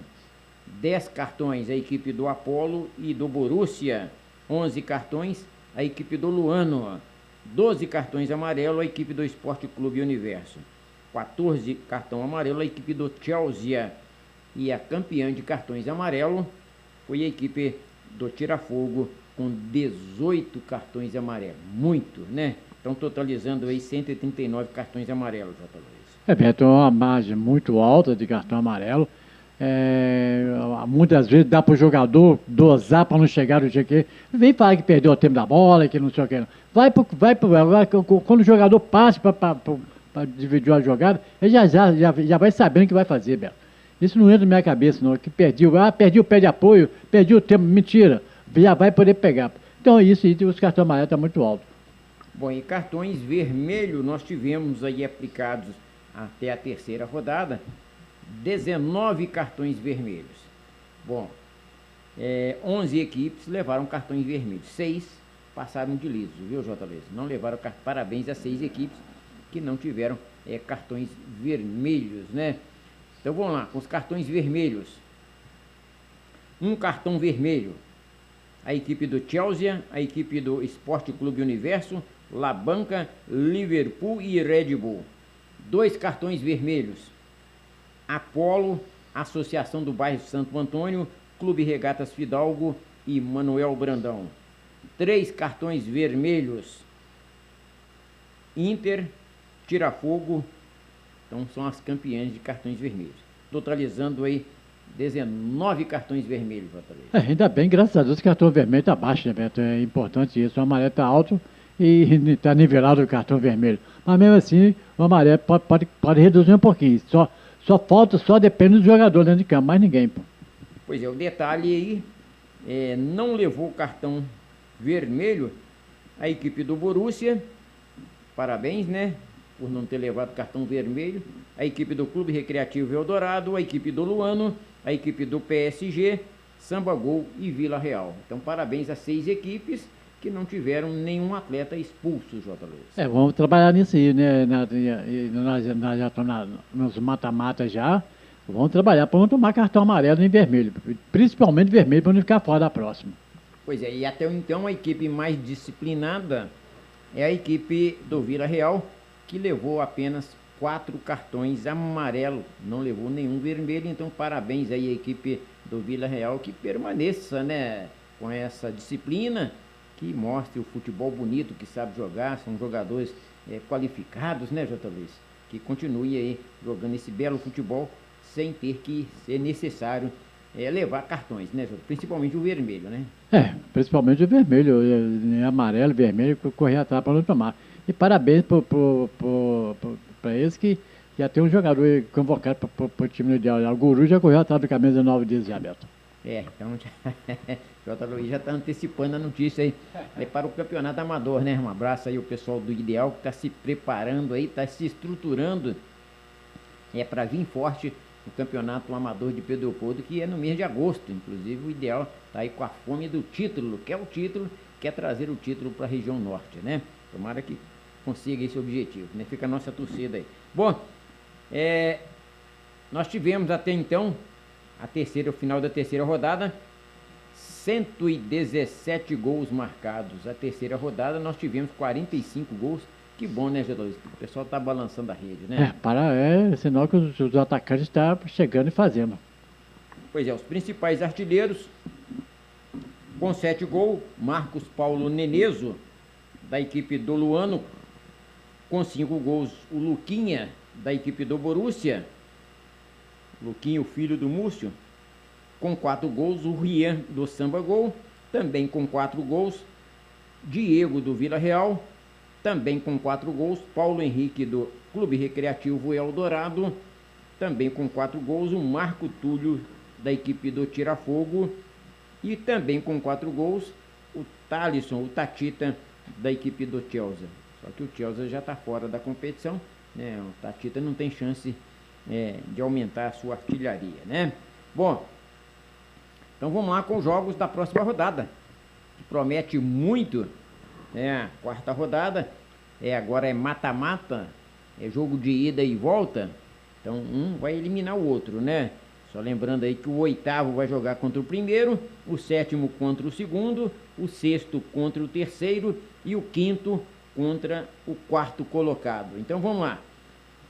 10 cartões a equipe do Apolo e do Borussia. 11 cartões a equipe do Luano. 12 cartões amarelos a equipe do Esporte Clube Universo. 14 cartão amarelo a equipe do Chelsea. E a campeã de cartões amarelos foi a equipe do Tirafogo, com 18 cartões amarelos. Muito, né? Estão totalizando aí 139 cartões amarelos, J. Luiz. Beto, é uma margem muito alta de cartão amarelo. Muitas vezes dá para o jogador dosar para não chegar no dia que vem falar que perdeu o tempo da bola, que não sei o que. Quando o jogador passa para dividir a jogada, ele já vai sabendo o que vai fazer, Beto. Isso não entra na minha cabeça, não. Que perdi o pé de apoio, perdi o tempo. Mentira. Já vai poder pegar. Então, isso aí, os cartões amarelos estão muito altos. Bom, e cartões vermelhos nós tivemos aí aplicados até a terceira rodada, 19 cartões vermelhos. Bom, 11 equipes levaram cartões vermelhos. 6 passaram de liso, viu, J. Luiz? Não levaram parabéns a 6 equipes que não tiveram cartões vermelhos, né? Então vamos lá, com os cartões vermelhos. Um cartão vermelho, a equipe do Chelsea, a equipe do Esporte Clube Universo, Labanca, Liverpool e Red Bull. 2 cartões vermelhos, Apolo, Associação do Bairro Santo Antônio, Clube Regatas Fidalgo e Manuel Brandão. 3 cartões vermelhos, Inter, Tirafogo. Então são as campeãs de cartões vermelhos, totalizando aí 19 cartões vermelhos. Ainda bem, graças a Deus, que o cartão vermelho está baixo, né, Beto? É importante isso. O amarelo está alto e está nivelado o cartão vermelho. Mas mesmo assim, o amarelo pode reduzir um pouquinho. Só depende do jogador dentro de campo, mais ninguém, pô. Pois é, o detalhe aí, não levou o cartão vermelho a equipe do Borussia. Parabéns, né? Por não ter levado cartão vermelho, a equipe do Clube Recreativo Eldorado, a equipe do Luano, a equipe do PSG, Samba Gol e Vila Real. Então, parabéns a 6 equipes que não tiveram nenhum atleta expulso, J. Luiz. Vamos trabalhar nisso aí, né? Nós já estamos nos mata-mata já. Vamos trabalhar para não tomar cartão amarelo nem vermelho, principalmente vermelho, para não ficar fora da próxima. Pois é, e até então a equipe mais disciplinada é a equipe do Vila Real, que levou apenas 4 cartões amarelos, não levou nenhum vermelho. Então parabéns aí à equipe do Vila Real, que permaneça, né, com essa disciplina, que mostre o futebol bonito que sabe jogar, são jogadores qualificados, né, J. Luiz? Que continue aí jogando esse belo futebol sem ter que ser necessário levar cartões, né, J. Principalmente o vermelho, né? Principalmente o vermelho, amarelo, vermelho, correr atrás para não tomar. E parabéns para eles que já tem um jogador convocado para o time do Ideal. O Guru já correu atrás do camisa 9 dias já, Beto. Então J. Luiz já está antecipando a notícia aí para o campeonato amador, né? Um abraço aí ao pessoal do Ideal que está se preparando aí, está se estruturando para vir forte no campeonato amador de Pedro Leopoldo, que é no mês de agosto. Inclusive o Ideal está aí com a fome do título, quer o título, quer trazer o título para a região norte, né? Tomara que consiga esse objetivo, né? Fica a nossa torcida aí. Bom, nós tivemos até então o final da terceira rodada, 117 gols marcados. A terceira rodada nós tivemos 45 gols. Que bom, né, G2? O pessoal tá balançando a rede, né? É sinal que os atacantes estão chegando e fazendo. Pois é, os principais artilheiros com 7 gols, Marcos Paulo Neneso, da equipe do Luano. Com 5 gols, o Luquinha, da equipe do Borussia. Luquinho, filho do Múcio. Com 4 gols, o Rian, do Samba Gol. Também com 4 gols, Diego, do Vila Real. Também com 4 gols, Paulo Henrique, do Clube Recreativo Eldorado. Também com 4 gols, o Marco Túlio, da equipe do Tirafogo. E também com 4 gols, o Thalisson, o Tatita, da equipe do Chelsea. Só que o Chelsea já está fora da competição, né? O Tatita não tem chance de aumentar a sua artilharia, né? Bom, então vamos lá com os jogos da próxima rodada, que promete muito, né? Quarta rodada, agora é mata-mata, é jogo de ida e volta, então um vai eliminar o outro, né? Só lembrando aí que o 8º vai jogar contra o 1º, o 7º contra o 2º, o 6º contra o 3º e o 5º contra o 4º colocado. Então vamos lá.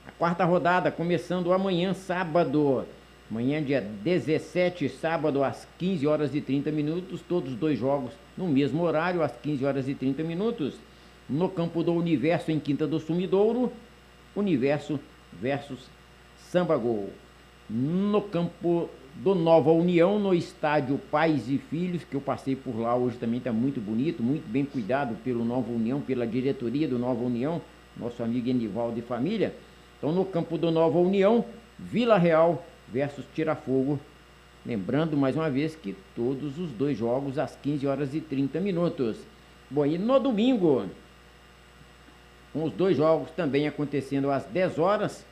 A quarta rodada começando amanhã, sábado. Amanhã, dia 17, sábado, às 15 horas e 30 minutos. Todos os 2 jogos no mesmo horário, às 15 horas e 30 minutos. No campo do Universo, em Quinta do Sumidouro. Universo versus Samba Gol. No campo do Nova União, no estádio Pais e Filhos, que eu passei por lá hoje também, está muito bonito, muito bem cuidado pelo Nova União, pela diretoria do Nova União, nosso amigo Enivaldo e família. Então, no campo do Nova União, Vila Real versus Tirafogo. Lembrando, mais uma vez, que todos os 2 jogos às 15 horas e 30 minutos. Bom, e no domingo, com os 2 jogos também acontecendo às 10 horas,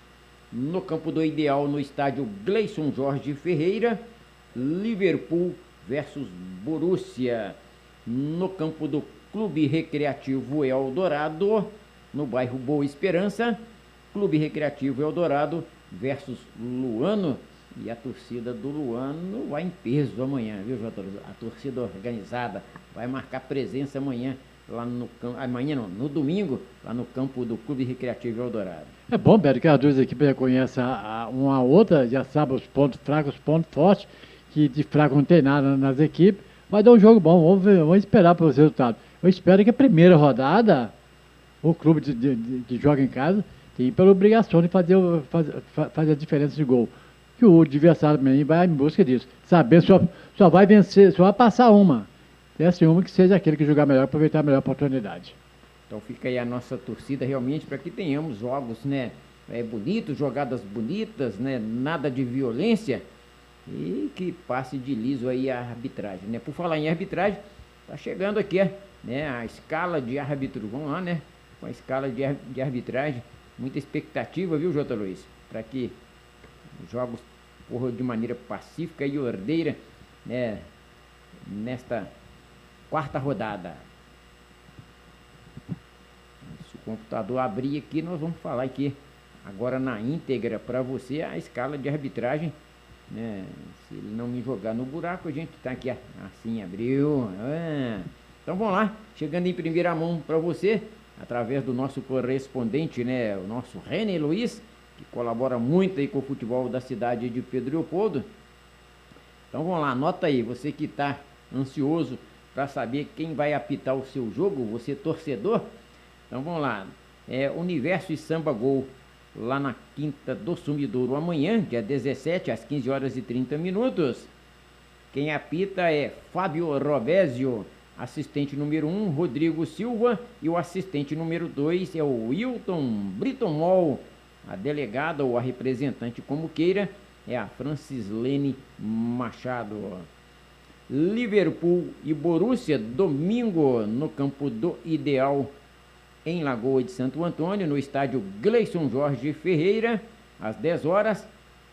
no campo do Ideal, no estádio Gleison Jorge Ferreira, Liverpool versus Borussia. No campo do Clube Recreativo Eldorado, no bairro Boa Esperança, Clube Recreativo Eldorado versus Luano. E a torcida do Luano vai em peso amanhã, viu, Jota? A torcida organizada vai marcar presença amanhã, lá no amanhã não, no domingo, lá no campo do Clube Recreativo Eldorado. É bom, Beto, que as 2 equipes já conhecem uma a outra, já sabem os pontos fracos, os pontos fortes, que de fraco não tem nada nas equipes. Vai dar um jogo bom, vamos esperar pelos resultados. Eu espero que a primeira rodada, o clube que joga em casa, tem pela obrigação de fazer a diferença de gol. Que o adversário também vai em busca disso. Saber só vai vencer, só vai passar uma. Desce uma que seja aquele que jogar melhor, aproveitar a melhor oportunidade. Então fica aí a nossa torcida realmente para que tenhamos jogos, né, bonitos, jogadas bonitas, né, nada de violência e que passe de liso aí a arbitragem, né? Por falar em arbitragem, tá chegando aqui, né, a escala de árbitro. Vamos lá, né? Com a escala de arbitragem, muita expectativa, viu, J. Luiz? Para que os jogos corram de maneira pacífica e ordeira, né, nesta quarta rodada. Se o computador abrir aqui, nós vamos falar aqui agora na íntegra para você a escala de arbitragem, né? Se ele não me jogar no buraco, a gente tá aqui assim, abriu. Então vamos lá, chegando em primeira mão para você, através do nosso correspondente, né, o nosso René Luiz, que colabora muito aí com o futebol da cidade de Pedro Leopoldo. Então vamos lá, anota aí, você que está ansioso para saber quem vai apitar o seu jogo, você torcedor? Então vamos lá. Universo e Samba Gol, lá na Quinta do Sumidouro, amanhã, dia 17, às 15 horas e 30 minutos. Quem apita é Fábio Robésio, assistente número 1, Rodrigo Silva, e o assistente número 2 é o Wilton Britomol. A delegada ou a representante, como queira, é a Francislene Machado. Liverpool e Borussia, domingo, no campo do Ideal, em Lagoa de Santo Antônio, no estádio Gleison Jorge Ferreira, às 10 horas.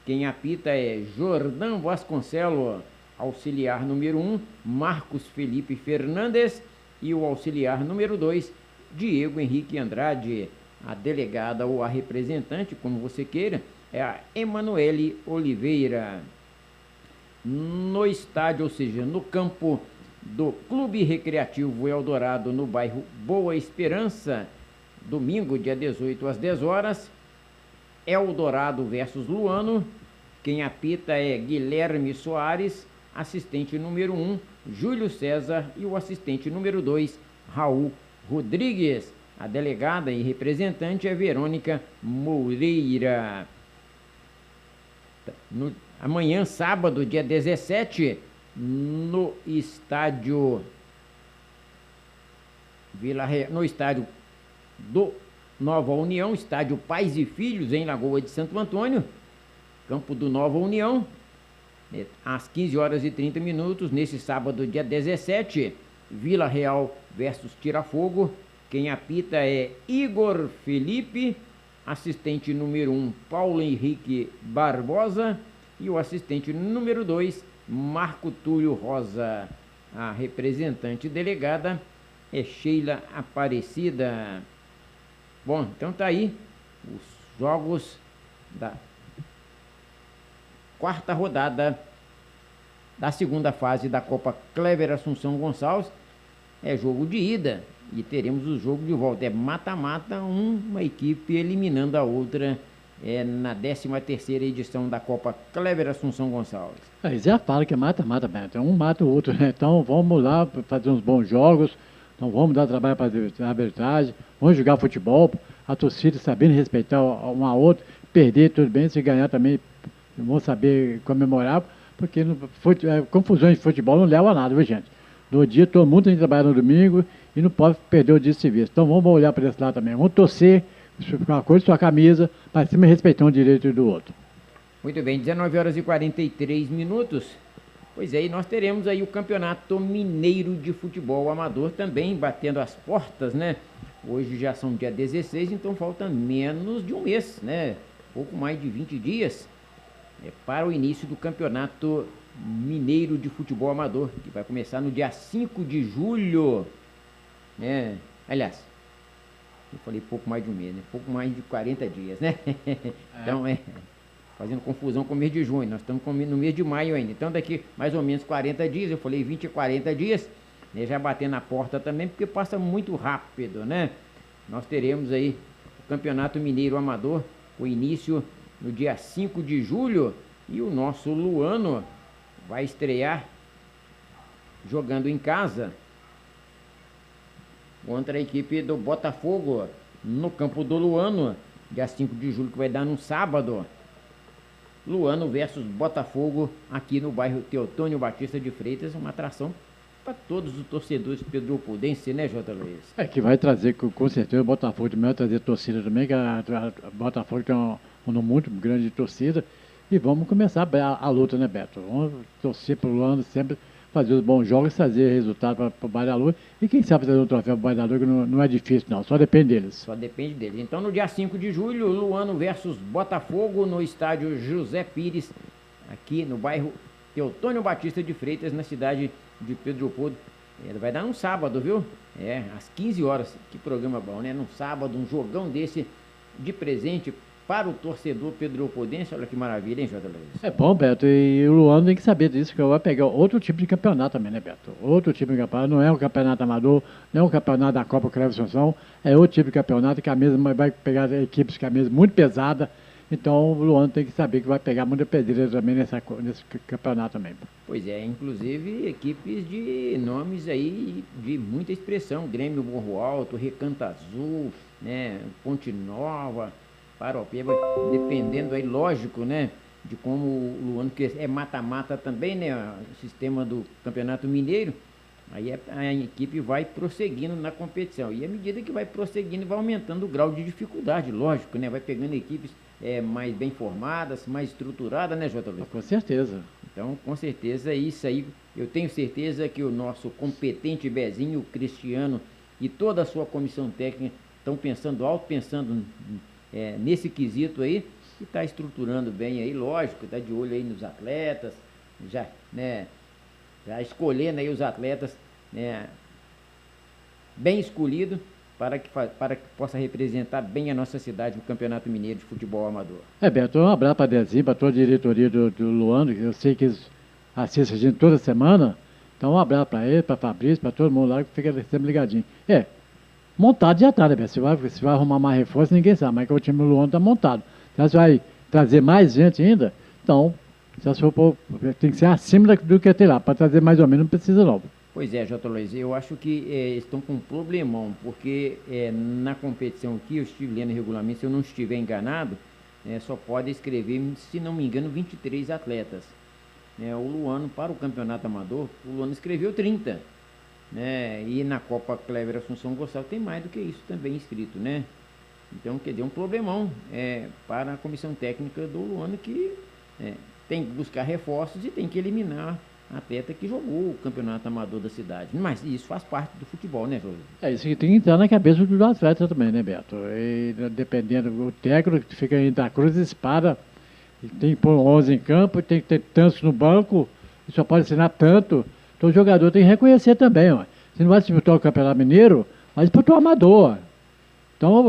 Quem apita é Jordão Vasconcelo, auxiliar número 1, Marcos Felipe Fernandes, e o auxiliar número 2, Diego Henrique Andrade. A delegada ou a representante, como você queira, é a Emanuele Oliveira. No estádio, ou seja, no campo do Clube Recreativo Eldorado, no bairro Boa Esperança, domingo, dia 18, às 10 horas, Eldorado versus Luano. Quem apita é Guilherme Soares, assistente número 1, Júlio César, e o assistente número 2, Raul Rodrigues. A delegada e representante é Verônica Moreira. Amanhã, sábado, dia 17, no estádio no estádio do Nova União, estádio Pais e Filhos, em Lagoa de Santo Antônio, campo do Nova União, às 15 horas e 30 minutos, nesse sábado, dia 17, Vila Real versus Tirafogo. Quem apita é Igor Felipe, assistente número 1, Paulo Henrique Barbosa, e o assistente número 2, Marco Túlio Rosa. A representante delegada é Sheila Aparecida. Bom, então tá aí os jogos da quarta rodada da segunda fase da Copa Clever Assunção Gonçalves. É jogo de ida e teremos o jogo de volta. É mata-mata, uma equipe eliminando a outra, na 13ª edição da Copa Clever Assunção Gonçalves. Aí já fala que é mata-mata, Beto. Um mata o outro, né? Então vamos lá fazer uns bons jogos, então vamos dar trabalho para a arbitragem, vamos jogar futebol, a torcida sabendo respeitar um ao outro, perder tudo bem, se ganhar também vão saber comemorar, porque confusões de futebol não leva a nada, viu, gente? No dia todo mundo tem que trabalhar no domingo e não pode perder o dia de serviço. Então vamos olhar para esse lado também, vamos torcer, uma coisa sua camisa, para cima respeitando o direito do outro. Muito bem, 19 horas e 43 minutos. Pois é, e nós teremos aí o Campeonato Mineiro de Futebol Amador também batendo as portas, né? Hoje já são dia 16, então falta menos de um mês, né? Pouco mais de 20 dias para o início do Campeonato Mineiro de Futebol Amador, que vai começar no dia 5 de julho, né? Aliás, eu falei pouco mais de um mês, né? Pouco mais de 40 dias, né? Então, fazendo confusão com o mês de junho, nós estamos no mês de maio ainda, então daqui mais ou menos 40 dias, eu falei 20 a 40 dias, né? Já batendo na porta também, porque passa muito rápido, né? Nós teremos aí o Campeonato Mineiro Amador, o início no dia 5 de julho, e o nosso Luano vai estrear jogando em casa contra a equipe do Botafogo, no campo do Luano, dia 5 de julho, que vai dar no sábado. Luano versus Botafogo, aqui no bairro Teotônio Batista de Freitas, uma atração para todos os torcedores pedropodenses, né, J. Luiz? Que vai trazer, com certeza, o Botafogo também vai trazer torcida também, que a Botafogo tem um número muito grande de torcida, e vamos começar a luta, né, Beto? Vamos torcer para o Luano sempre fazer os bons jogos, trazer resultado para o Bairro da Lua, e quem sabe trazer um troféu para o Bairro da Lua, que não é difícil não, só depende deles. Só depende deles. Então no dia 5 de julho, Luano versus Botafogo, no estádio José Pires, aqui no bairro Teotônio Batista de Freitas, na cidade de Pedro Leopoldo. Vai dar um sábado, viu? Às 15 horas, que programa bom, né? Num sábado, um jogão desse de presente para o torcedor pedropodense. Olha que maravilha, hein, J. Luiz? É bom, Beto, e o Luano tem que saber disso, que vai pegar outro tipo de campeonato também, né, Beto? Outro tipo de campeonato, não é um campeonato amador, não é um campeonato da Copa Clever Assunção, é outro tipo de campeonato que a mesma vai pegar equipes que a mesma muito pesada, Então o Luano tem que saber que vai pegar muita pedreira também nesse campeonato também. Pois é, inclusive equipes de nomes aí de muita expressão, Grêmio Morro Alto, Recanto Azul, né, Ponte Nova, Paropeba, dependendo aí, lógico, né, de como o Luano, que é mata-mata também, né, o sistema do Campeonato Mineiro, aí a equipe vai prosseguindo na competição. E à medida que vai prosseguindo, vai aumentando o grau de dificuldade, lógico, né, vai pegando equipes mais bem formadas, mais estruturadas, né, J. Luiz? Com certeza. Então, com certeza, isso aí, eu tenho certeza que o nosso competente Bezinho, o Cristiano e toda a sua comissão técnica estão pensando alto, pensando nesse quesito aí, e está estruturando bem aí, lógico, está de olho aí nos atletas, já, né, já escolhendo aí os atletas, né, bem escolhido para que possa representar bem a nossa cidade no Campeonato Mineiro de Futebol Amador. Beto, um abraço para Dezinho, para toda a diretoria do Luano, que eu sei que eles assistem a gente toda semana. Então um abraço para ele, para Fabrício, para todo mundo lá que fica sempre ligadinho. Montado já está, né, Beto? Se vai arrumar mais reforço, ninguém sabe, mas que o time do Luano está montado. Então você vai trazer mais gente ainda, então, se for, tem que ser acima do que tem lá. Para trazer mais ou menos não precisa não. Pois é, J. Luiz, eu acho que estão com um problemão, porque na competição aqui, eu estive lendo o regulamento, se eu não estiver enganado, só pode escrever, se não me engano, 23 atletas. O Luano, para o campeonato amador, o Luano escreveu 30. E na Copa Clever Assunção Gonçalves tem mais do que isso também escrito, né? Então, quer dizer, um problemão para a comissão técnica do Luano, que tem que buscar reforços e tem que eliminar atleta que jogou o campeonato amador da cidade. Mas isso faz parte do futebol, né, José? Isso que tem que entrar na cabeça do atleta também, né, Beto? E, dependendo do técnico, que fica entre a cruz e espada, tem que pôr 11 em campo, tem que ter tantos no banco, só pode assinar tanto. Então o jogador tem que reconhecer também, ó. Se não vai disputar o Campeonato Mineiro, vai disputar o amador. Então,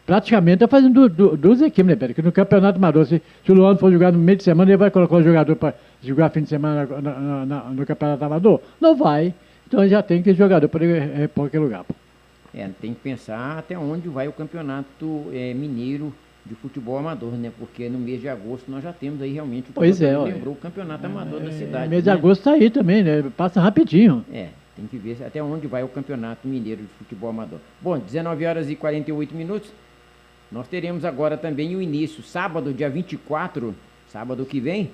praticamente está fazendo duas equipes, né, Beto? Que no Campeonato Amador, se o Luano for jogar no meio de semana, ele vai colocar o jogador para jogar fim de semana no Campeonato Amador? Não vai. Então já tem que jogador para repor aquele lugar. Tem que pensar até onde vai o Campeonato Mineiro de Futebol Amador, né? Porque no mês de agosto nós já temos aí realmente lembrou o Campeonato Amador da cidade. Mês de agosto está aí também, né? Passa rapidinho. Tem que ver até onde vai o Campeonato Mineiro de Futebol Amador. Bom, 19 horas e 48 minutos. Nós teremos agora também o início, sábado, dia 24, sábado que vem,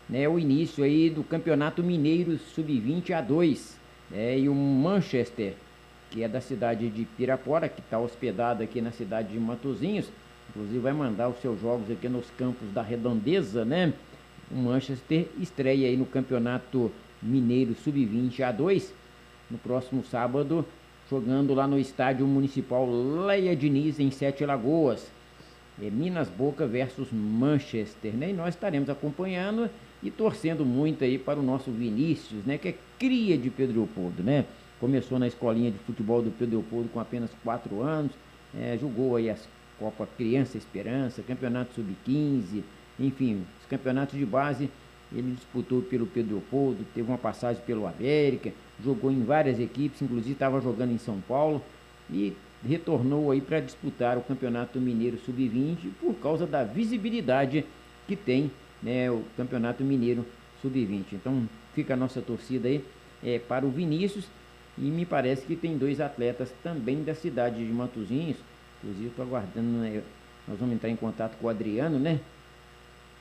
né, o início aí do Campeonato Mineiro Sub-20 A2. E o Manchester, que é da cidade de Pirapora, que está hospedado aqui na cidade de Matosinhos, inclusive vai mandar os seus jogos aqui nos campos da Redondeza, né? O Manchester estreia aí no Campeonato Mineiro Sub-20 A2, no próximo sábado, jogando lá no Estádio Municipal Leia Diniz, em Sete Lagoas. Minas Boca versus Manchester, né? E nós estaremos acompanhando e torcendo muito aí para o nosso Vinícius, né? Que é cria de Pedro Leopoldo, né? Começou na escolinha de futebol do Pedro Leopoldo com apenas 4 anos, jogou aí as Copa Criança Esperança, Campeonato Sub-15, enfim, os campeonatos de base. Ele disputou pelo Pedro Leopoldo, teve uma passagem pelo América, jogou em várias equipes, inclusive estava jogando em São Paulo e retornou aí para disputar o Campeonato Mineiro Sub-20 por causa da visibilidade que tem, né, o Campeonato Mineiro Sub-20. Então fica a nossa torcida aí para o Vinícius, e me parece que tem 2 atletas também da cidade de Matosinhos. Inclusive estou aguardando, né, nós vamos entrar em contato com o Adriano, né,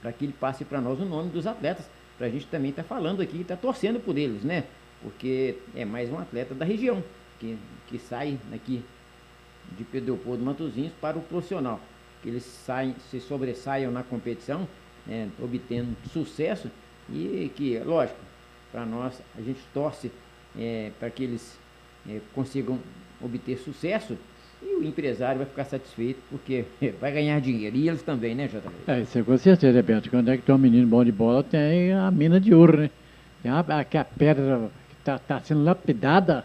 para que ele passe para nós o nome dos atletas, para a gente também estar falando aqui, estar torcendo por eles, né? Porque é mais um atleta da região, que sai aqui de Pedro Leopoldo Matosinhos para o profissional, que eles se sobressaiam na competição, obtendo sucesso, e que, lógico, para nós, a gente torce para que eles consigam obter sucesso, e o empresário vai ficar satisfeito, porque vai ganhar dinheiro. E eles também, né, JV? Isso é com certeza, Beto. Quando é que tem um menino bom de bola, tem a mina de ouro, né? Tem a pedra que está sendo lapidada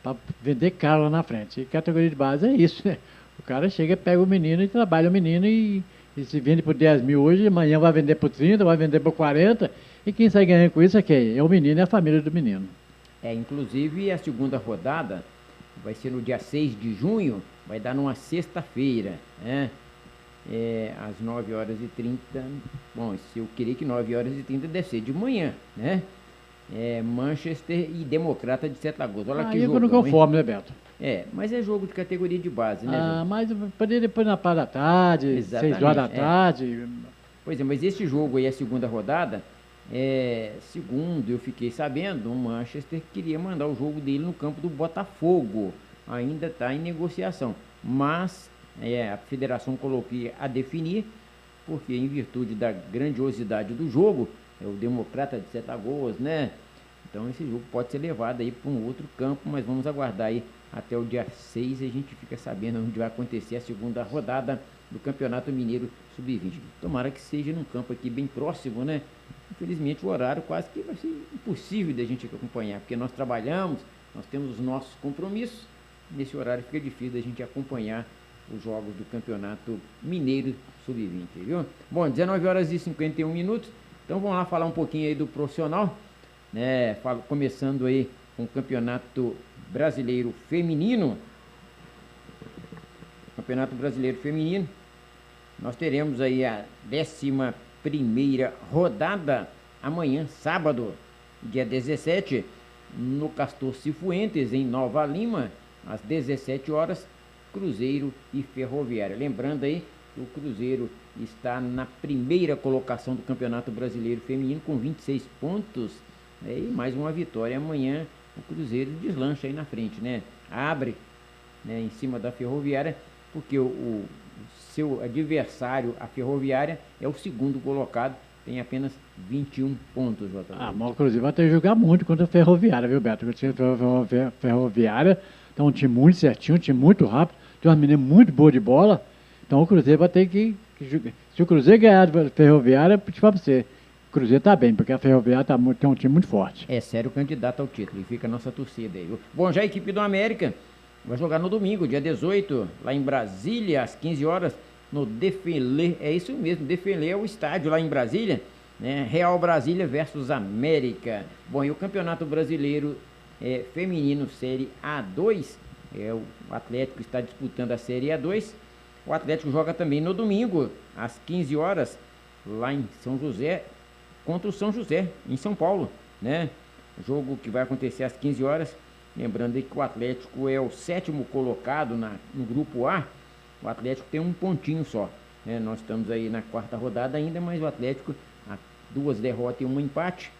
para vender caro lá na frente. E categoria de base é isso, né? O cara chega, pega o menino e trabalha o menino e se vende por 10 mil hoje, amanhã vai vender por 30, vai vender por 40. E quem sai ganhando com isso é quem? É o menino e a família do menino. Inclusive a segunda rodada vai ser no dia 6 de junho, vai dar numa sexta-feira, né? às 9h30. Bom, se eu queria que 9h30 deve ser de manhã, né? Manchester e Democrata de Sete Lagoas. Olha que jogo. Eu não conformo, né, Beto? Mas é jogo de categoria de base, né, João? Mas poderia depois na parte da tarde, Exatamente, 6 horas da tarde. Pois é, mas esse jogo aí, a segunda rodada, segundo eu fiquei sabendo, o Manchester queria mandar o jogo dele no campo do Botafogo. Ainda está em negociação. Mas a federação colocou a definir, porque em virtude da grandiosidade do jogo, é o Democrata de Sete Lagoas, né? Então esse jogo pode ser levado aí para um outro campo, mas vamos aguardar aí até o dia 6 e a gente fica sabendo onde vai acontecer a segunda rodada do Campeonato Mineiro Sub-20. Tomara que seja num campo aqui bem próximo, né? Infelizmente o horário quase que vai ser impossível da gente acompanhar, porque nós trabalhamos, nós temos os nossos compromissos, nesse horário fica difícil da gente acompanhar os jogos do Campeonato Mineiro Sub-20, viu? Bom, 19h51, então vamos lá falar um pouquinho aí do profissional, né? Começando aí com o Campeonato Brasileiro Feminino. Campeonato Brasileiro Feminino, nós teremos aí a 11ª rodada amanhã, sábado, dia 17, no Castor Cifuentes, em Nova Lima, às 17 horas, Cruzeiro e Ferroviária. Lembrando aí que o Cruzeiro está na primeira colocação do Campeonato Brasileiro Feminino com 26 pontos, né? E mais uma vitória amanhã, o Cruzeiro deslancha aí na frente, né? Abre, né, em cima da Ferroviária, porque o seu adversário, a Ferroviária, é o segundo colocado, tem apenas 21 pontos, JB. Mas o Cruzeiro vai ter que jogar muito contra a Ferroviária, viu, Beto? A Ferroviária tá um time muito certinho, um time muito rápido, tem uma menina muito boa de bola, então o Cruzeiro vai ter que jogar. Se o Cruzeiro ganhar a Ferroviária, eu te falo pra você, o Cruzeiro tá bem, porque a Ferroviária tem um time muito forte. É sério candidato ao título, e fica a nossa torcida aí, viu? Bom, já a equipe do América vai jogar no domingo, dia 18, lá em Brasília, às 15 horas, no Defenlê. É isso mesmo, Defenlê é o estádio lá em Brasília, né? Real Brasília versus América. Bom, e o Campeonato Brasileiro Feminino Série A2, o Atlético está disputando a Série A2. O Atlético joga também no domingo, às 15 horas, lá em São José, contra o São José, em São Paulo, né? Jogo que vai acontecer às 15 horas. Lembrando aí que o Atlético é o 7º colocado no grupo A. O Atlético tem um pontinho só, né? Nós estamos aí na 4ª rodada ainda, mas o Atlético, 2 derrotas e 1 empate,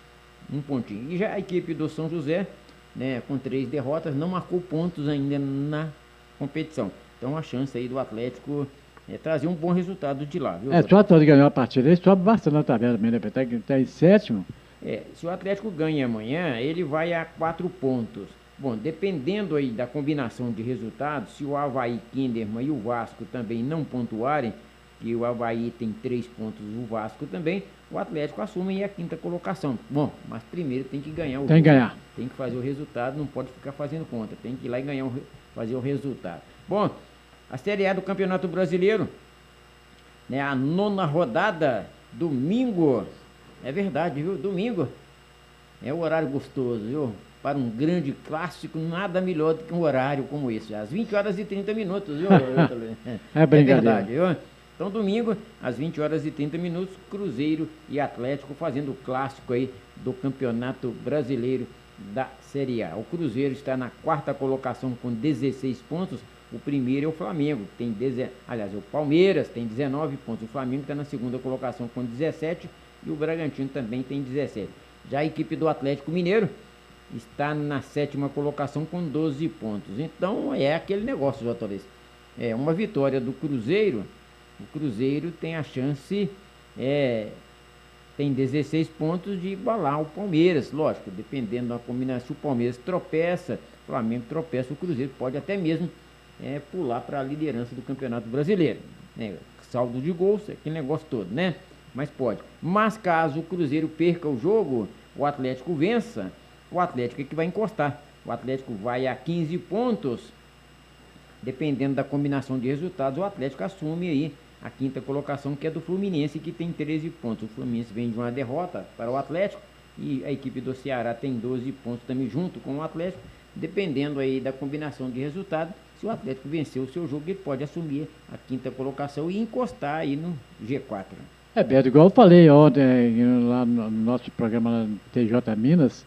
um pontinho. E já a equipe do São José, né, com 3 derrotas, não marcou pontos ainda na competição. Então a chance aí do Atlético é trazer um bom resultado de lá, viu? Só de ganhar a partida, ele sobe bastante na tabela também, né? Está em 7º. Se o Atlético ganha amanhã, ele vai a 4 pontos. Bom, dependendo aí da combinação de resultados, se o Avaí, Kinderman e o Vasco também não pontuarem, e o Avaí tem 3 pontos, o Vasco também, o Atlético assume a 5ª colocação. Bom, mas primeiro tem que ganhar o jogo. Tem que ganhar. Tem que fazer o resultado, não pode ficar fazendo conta. Tem que ir lá e ganhar, fazer o resultado. Bom, a Série A do Campeonato Brasileiro, né, a 9ª rodada, domingo. É verdade, viu? Domingo. É o horário gostoso, viu? Para um grande clássico, nada melhor do que um horário como esse, às 20h30, viu? É brincadeira. Verdade, viu? Então, domingo, às 20h30, Cruzeiro e Atlético fazendo o clássico aí do Campeonato Brasileiro da Série A. O Cruzeiro está na 4ª colocação com 16 pontos. O primeiro é o Flamengo, o Palmeiras tem 19 pontos. O Flamengo está na 2ª colocação com 17 e o Bragantino também tem 17. Já a equipe do Atlético Mineiro está na 7ª colocação com 12 pontos. Então é aquele negócio, Jotalês. É uma vitória do Cruzeiro. O Cruzeiro tem a chance, tem 16 pontos de igualar o Palmeiras. Lógico, dependendo da combinação, se o Palmeiras tropeça, o Flamengo tropeça, o Cruzeiro pode até mesmo pular para a liderança do Campeonato Brasileiro. Saldo de gols, aquele negócio todo, né? Mas pode. Mas caso o Cruzeiro perca o jogo, o Atlético vença, o Atlético é que vai encostar. O Atlético vai a 15 pontos. Dependendo da combinação de resultados, o Atlético assume aí a 5ª colocação, que é do Fluminense, que tem 13 pontos. O Fluminense vem de uma derrota para o Atlético e a equipe do Ceará tem 12 pontos também junto com o Atlético. Dependendo aí da combinação de resultados, Se o Atlético vencer o seu jogo, ele pode assumir a quinta colocação e encostar aí no G4. É, Beto, igual eu falei ontem lá no nosso programa lá no TJ Minas,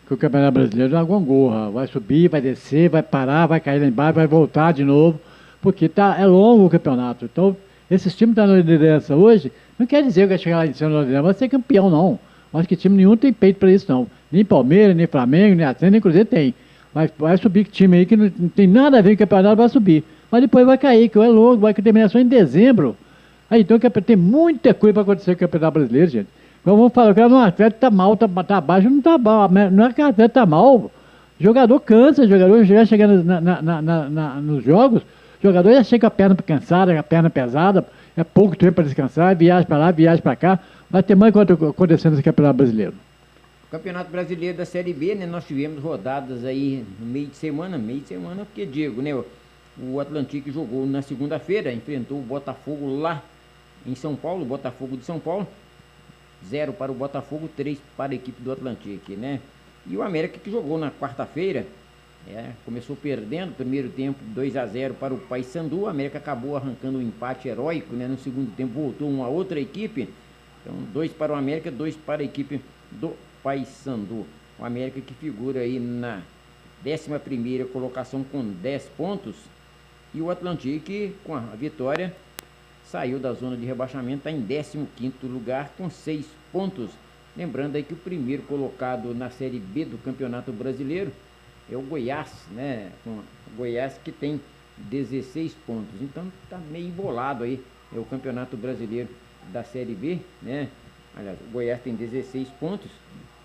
que o Campeonato Brasileiro é uma gangorra. Vai subir, vai descer, vai parar, vai cair lá embaixo, vai voltar de novo, porque é longo o campeonato. Então, esses times que estão na liderança hoje, não quer dizer que vai chegar lá em cima da liderança, vai ser campeão, não. Acho que time nenhum tem peito para isso, não. Nem Palmeiras, nem Flamengo, nem Atlético, nem Cruzeiro tem. Vai subir que time aí que não tem nada a ver com o campeonato, vai subir. Mas depois vai cair, que é longo, vai terminar só em dezembro. Aí, então tem muita coisa para acontecer com o Campeonato Brasileiro, gente. Então vamos falar que o Atlético tá mal, tá baixo, não tá mal. Não é que o Atlético tá mal. O jogador cansa, o jogador já chegando nos jogos, o jogador já chega com a perna cansada, com a perna pesada, é pouco tempo para descansar, viagem para lá, viagem para cá. Vai ter mais coisa acontecendo nesse Campeonato Brasileiro. O Campeonato Brasileiro da Série B, né? Nós tivemos rodadas aí no meio de semana, porque digo, né? O Atlético jogou na segunda-feira, enfrentou o Botafogo lá em São Paulo, Botafogo de São Paulo, 0 para o Botafogo, 3 para a equipe do Atlético, né? E o América que jogou na quarta-feira, começou perdendo, primeiro tempo 2-0 para o Paysandu, o América acabou arrancando um empate heróico, né? No segundo tempo voltou uma outra equipe, então 2 para o América, 2 para a equipe do Paysandu. O América que figura aí na 11ª colocação com 10 pontos, e o Atlético com a vitória saiu da zona de rebaixamento, está em 15º lugar com 6 pontos. Lembrando aí que o primeiro colocado na Série B do Campeonato Brasileiro é o Goiás, né? O Goiás que tem 16 pontos. Então está meio embolado aí, é o Campeonato Brasileiro da Série B, né? Aliás, o Goiás tem 16 pontos,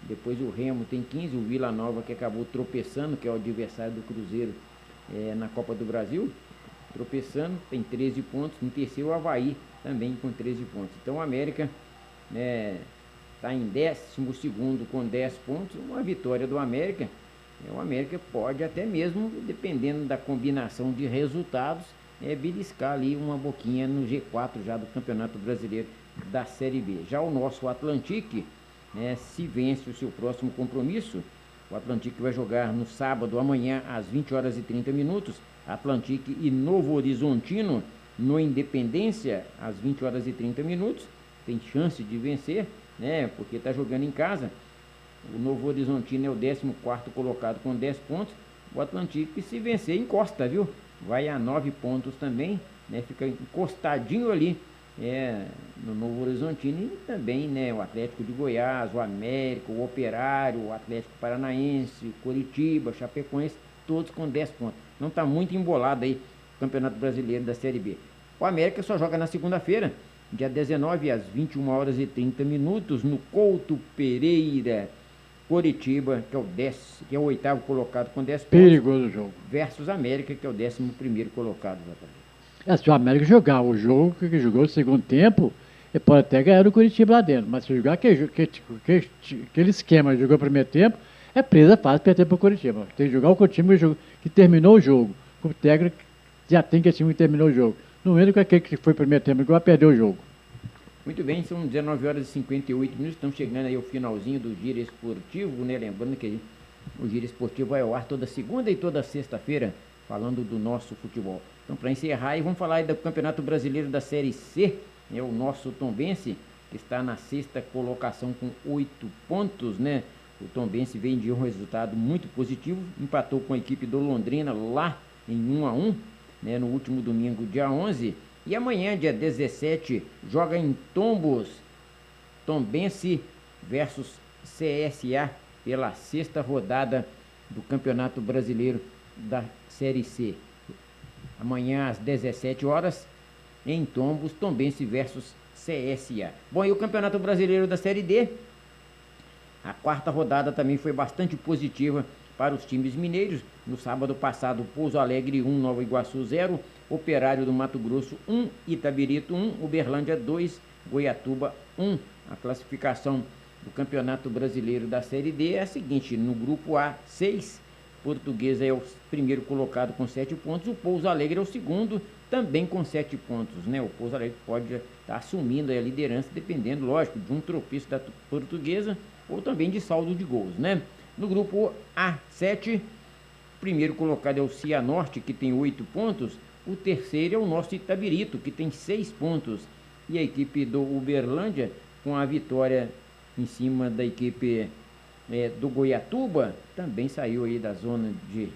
depois o Remo tem 15, o Vila Nova que acabou tropeçando, que é o adversário do Cruzeiro na Copa do Brasil, tropeçando, tem 13 pontos. No terceiro, o Avaí também com 13 pontos. Então o América está em 12º com 10 pontos. Uma vitória do América, o América pode até mesmo, dependendo da combinação de resultados, beliscar ali uma boquinha no G4 já do Campeonato Brasileiro da Série B. Já o nosso Atlético, se vence o seu próximo compromisso, o Atlético vai jogar no sábado, amanhã, às 20h30, Atlético e Novo Horizontino, no Independência, às 20h30, tem chance de vencer, né? Porque está jogando em casa. O Novo Horizontino é o 14º colocado com 10 pontos. O Atlético, se vencer, encosta, viu? Vai a 9 pontos também, né? Fica encostadinho ali no Novo Horizontino, e também, né, o Atlético de Goiás, o América, o Operário, o Atlético Paranaense, o Coritiba, Chapecoense, todos com 10 pontos. Não está muito embolado aí o Campeonato Brasileiro da Série B. O América só joga na segunda-feira, dia 19, às 21h30, no Couto Pereira, Coritiba, que é o 8º colocado com 10 pontos. Perigoso o jogo. Versus América, que é o 11º colocado, exatamente. Se o América jogar o jogo que jogou no segundo tempo, ele pode até ganhar o Curitiba lá dentro. Mas se jogar aquele esquema que jogou no primeiro tempo, é presa fácil perder para o Curitiba. Tem que jogar o time que terminou o jogo. O técnico já tem que time que terminou o jogo. Não entra com aquele que foi o primeiro tempo, que vai perder o jogo. Muito bem, são 19h58, estamos chegando aí ao finalzinho do Giro Esportivo, né? Lembrando que o Giro Esportivo vai ao ar toda segunda e toda sexta-feira, falando do nosso futebol. Então, para encerrar, aí, vamos falar aí do Campeonato Brasileiro da Série C, o nosso Tombense, que está na 6ª colocação com 8 pontos, né? O Tombense vem de um resultado muito positivo, empatou com a equipe do Londrina lá em 1-1, né? No último domingo, dia 11, e amanhã, dia 17, joga em Tombos, Tombense versus CSA, pela 6ª rodada do Campeonato Brasileiro da Série C. Amanhã às 17h, em Tombos, Tombense versus CSA. Bom, e o Campeonato Brasileiro da Série D, a 4ª rodada também foi bastante positiva para os times mineiros. No sábado passado, Pouso Alegre 1, Nova Iguaçu 0, Operário do Mato Grosso 1, Itabirito 1, Uberlândia 2, Goiatuba 1. A classificação do Campeonato Brasileiro da Série D é a seguinte: no grupo A, 6, Portuguesa é o primeiro colocado com 7 pontos, o Pouso Alegre é o segundo, também com 7 pontos, né? O Pouso Alegre pode estar assumindo a liderança, dependendo, lógico, de um tropeço da Portuguesa ou também de saldo de gols, né? No grupo A7, primeiro colocado é o Cianorte, que tem 8 pontos. O terceiro é o nosso Itabirito, que tem 6 pontos. E a equipe do Uberlândia, com a vitória em cima da equipe do Goiatuba, também saiu aí da zona de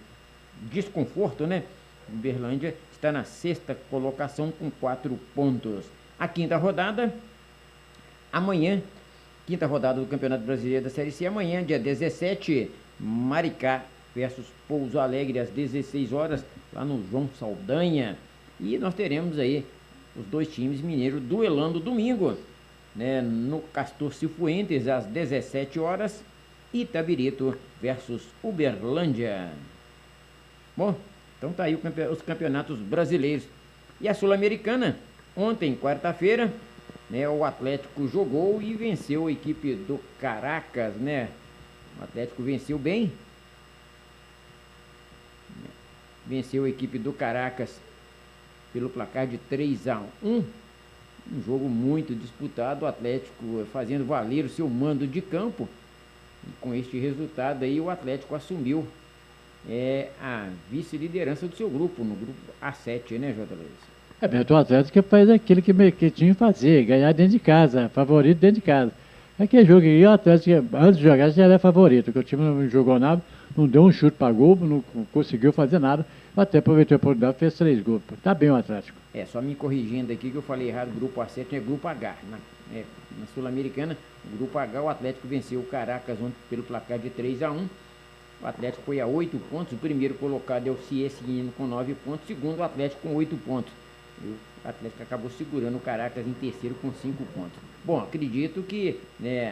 desconforto, né? Uberlândia está na 6ª colocação com 4 pontos. A quinta rodada, amanhã, quinta rodada do Campeonato Brasileiro da Série C, amanhã, dia 17, Maricá versus Pouso Alegre, às 16 horas, lá no João Saldanha. E nós teremos aí os dois times mineiros duelando domingo, né, no Castor Cifuentes, às 17 horas, Itabirito versus Uberlândia. Bom, então tá aí os campeonatos brasileiros. E a Sul-Americana, ontem, quarta-feira, né, o Atlético jogou e venceu a equipe do Caracas, né? O Atlético venceu bem. Venceu a equipe do Caracas pelo placar de 3-1. Um jogo muito disputado, o Atlético fazendo valer o seu mando de campo. E com este resultado aí, o Atlético assumiu a vice-liderança do seu grupo, no grupo A7, né, J. Luiz? O Atlético faz aquilo que tinha que fazer, ganhar dentro de casa, favorito dentro de casa. Aquele jogo aí, o Atlético, antes de jogar, já era favorito, porque o time não jogou nada, não deu um chute para gol, não conseguiu fazer nada, até aproveitou a oportunidade, fez 3 gols. Tá bem o Atlético. Só me corrigindo aqui que eu falei errado, grupo A7 é grupo H. Na Sul-Americana, o grupo H, o Atlético venceu o Caracas ontem pelo placar de 3-1. O Atlético foi a 8 pontos, o primeiro colocado é o CSN com 9 pontos, o segundo o Atlético com 8 pontos. E o Atlético acabou segurando o Caracas em terceiro com 5 pontos. Bom, acredito que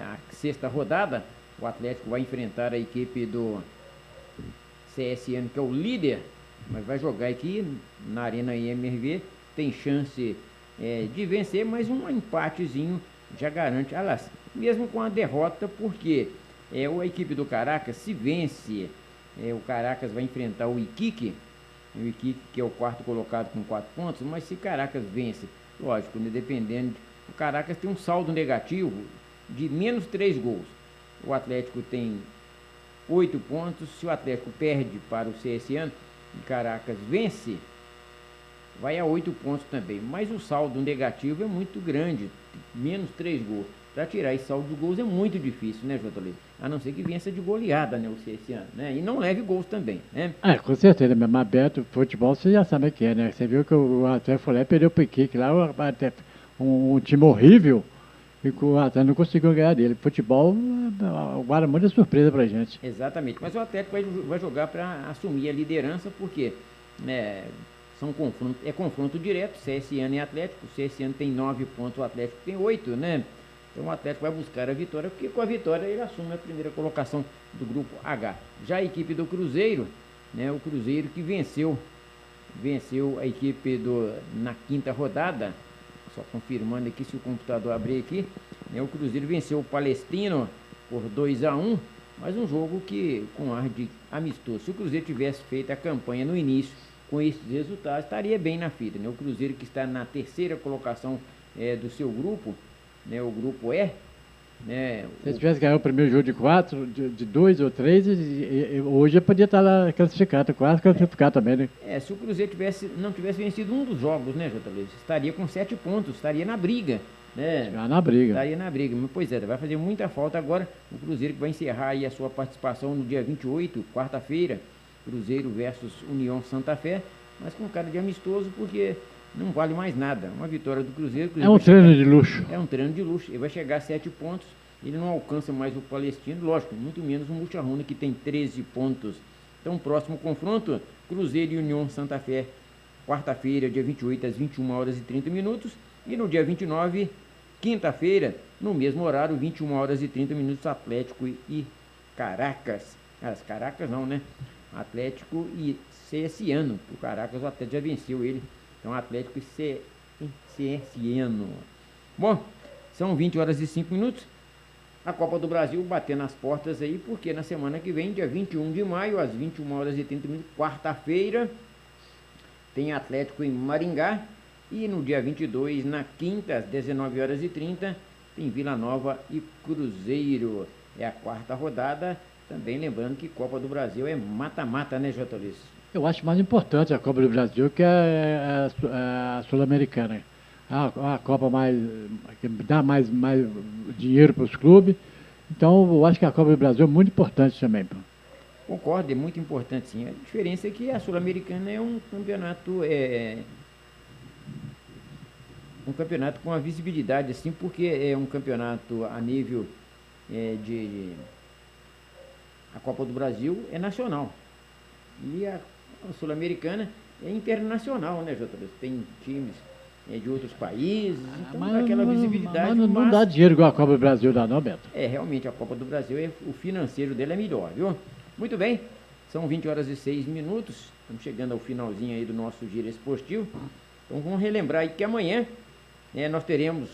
a 6ª rodada, o Atlético vai enfrentar a equipe do CSN, que é o líder, mas vai jogar aqui na Arena MRV, tem chance de vencer, mas um empatezinho já garante, aliás, mesmo com a derrota, porque a equipe do Caracas, se vence, o Caracas vai enfrentar o Iquique, que é o 4º colocado com 4 pontos, mas se Caracas vence, lógico, né, dependendo, o Caracas tem um saldo negativo de menos 3 gols. O Atlético tem 8 pontos, se o Atlético perde para o CSN e Caracas vence, vai a 8 pontos também, mas o saldo negativo é muito grande, menos 3 gols. Para tirar esse saldo de gols é muito difícil, né, J. Leite? A não ser que vença de goleada, né, o CSN, né? E não leve gols também, né? Com certeza, mesmo aberto, futebol você já sabe o que é, né? Você viu que o Atlético foi lá e perdeu pro Iquique lá, um time horrível, e o Atlético não conseguiu ganhar dele. Futebol guarda muita surpresa pra gente. Exatamente, mas o Atlético vai jogar para assumir a liderança, porque confronto direto, CSN e Atlético. O CSN tem 9 pontos, o Atlético tem 8, né? Então o Atlético vai buscar a vitória, porque com a vitória ele assume a primeira colocação do grupo H. Já a equipe do Cruzeiro, né, o Cruzeiro que venceu a equipe na 5ª rodada, só confirmando aqui se o computador abrir aqui, né, o Cruzeiro venceu o Palestino por 2-1, mas um jogo que com ar de amistoso. Se o Cruzeiro tivesse feito a campanha no início com esses resultados, estaria bem na fita, né? O Cruzeiro que está na 3ª colocação do seu grupo, né, o grupo E, né? Se tivesse ganhado o primeiro jogo de 4, de 2 ou 3, hoje podia estar lá classificado, quase classificado também, né? Se o Cruzeiro não tivesse vencido um dos jogos, né, J. Luiz, estaria com 7 pontos, estaria na briga, né? Na briga. Estaria na briga, mas pois vai fazer muita falta agora o Cruzeiro, que vai encerrar aí a sua participação no dia 28, quarta-feira, Cruzeiro versus União Santa Fé, mas com cara de amistoso, porque não vale mais nada. Uma vitória do Cruzeiro. É um treino de luxo. É um treino de luxo. Ele vai chegar a 7 pontos. Ele não alcança mais o Palestino, lógico, muito menos o Muxarruna, que tem 13 pontos. Então, próximo confronto, Cruzeiro e União Santa Fé, quarta-feira, dia 28, às 21 horas e 30 minutos. E no dia 29, quinta-feira, no mesmo horário, 21 horas e 30 minutos, Atlético e Caracas. As Caracas não, né? Atlético e CSN. O Caracas, o Atlético já venceu ele. Então, Atlético e CSN. Bom, são 20 horas e 5 minutos. A Copa do Brasil batendo nas portas aí, porque na semana que vem, dia 21 de maio, às 21 horas e 30 minutos, quarta-feira, tem Atlético em Maringá. E no dia 22, na quinta, às 19 horas e 30, tem Vila Nova e Cruzeiro. É a 4ª rodada Também lembrando que Copa do Brasil é mata-mata, né, J. Luiz? Eu acho mais importante a Copa do Brasil que a Sul-Americana. A Copa que dá mais dinheiro para os clubes. Então, eu acho que a Copa do Brasil é muito importante também. Pô. Concordo, é muito importante sim. A diferença é que a Sul-Americana é um campeonato, um campeonato com uma visibilidade assim, porque é um campeonato a nível a Copa do Brasil é nacional. E a Sul-Americana é internacional, né, Jota? Tem times de outros países, então dá aquela visibilidade. Mas não dá dinheiro igual a Copa do Brasil dá, não, Beto? Realmente a Copa do Brasil, o financeiro dele é melhor, viu? Muito bem, são 20 horas e 6 minutos, estamos chegando ao finalzinho aí do nosso giro esportivo. Então vamos relembrar aí que amanhã nós teremos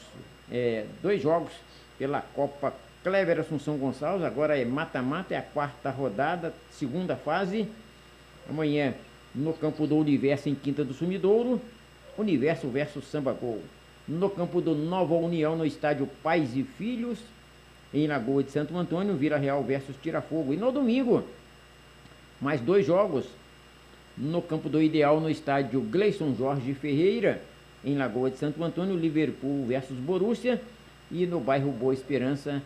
2 jogos pela Copa Clever Assunção Gonçalves, agora é mata-mata, é a 4ª rodada, 2ª fase. Amanhã no campo do Universo em Quinta do Sumidouro, Universo versus Samba Gol. No campo do Nova União, no estádio Pais e Filhos, em Lagoa de Santo Antônio, Vila Real versus Tirafogo. E no domingo, mais 2 jogos, no campo do Ideal, no estádio Gleison Jorge Ferreira, em Lagoa de Santo Antônio, Liverpool versus Borussia. E no bairro Boa Esperança,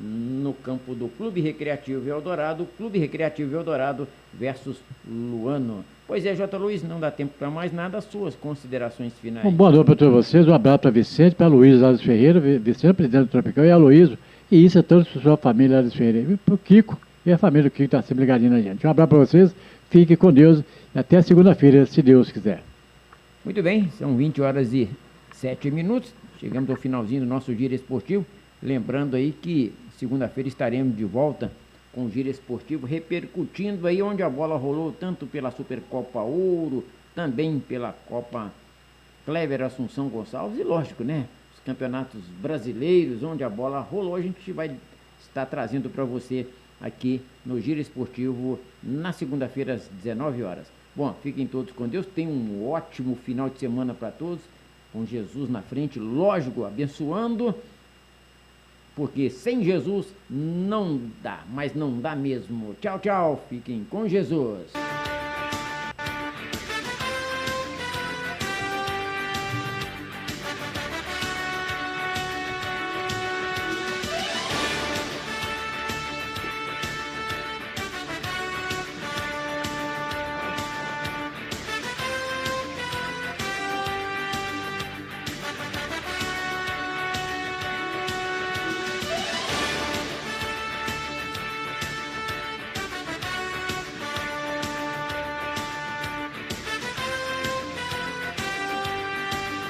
no campo do Clube Recreativo Eldorado, Clube Recreativo Eldorado versus Luano. Pois é, J. Luiz, não dá tempo para mais nada, suas considerações finais. Boa noite para todos vocês, um abraço para Vicente, para Luiz Alves Ferreira, Vicente, presidente do Tropical, e a Luísa, e isso é toda a sua família Alves Ferreira, e para o Kiko, e a família do Kiko está sempre ligadinho na gente. Um abraço para vocês, fiquem com Deus, e até segunda-feira, se Deus quiser. Muito bem, são 20 horas e 7 minutos, chegamos ao finalzinho do nosso giro esportivo, lembrando aí que segunda-feira estaremos de volta com o giro esportivo, repercutindo aí onde a bola rolou, tanto pela Supercopa Ouro, também pela Copa Clever Assunção Gonçalves, e lógico, né, os campeonatos brasileiros, onde a bola rolou, a gente vai estar trazendo para você aqui no giro esportivo, na segunda-feira às 19 horas. Bom, fiquem todos com Deus, tenham um ótimo final de semana para todos, com Jesus na frente, lógico, abençoando, porque sem Jesus não dá, mas não dá mesmo. Tchau, tchau, fiquem com Jesus.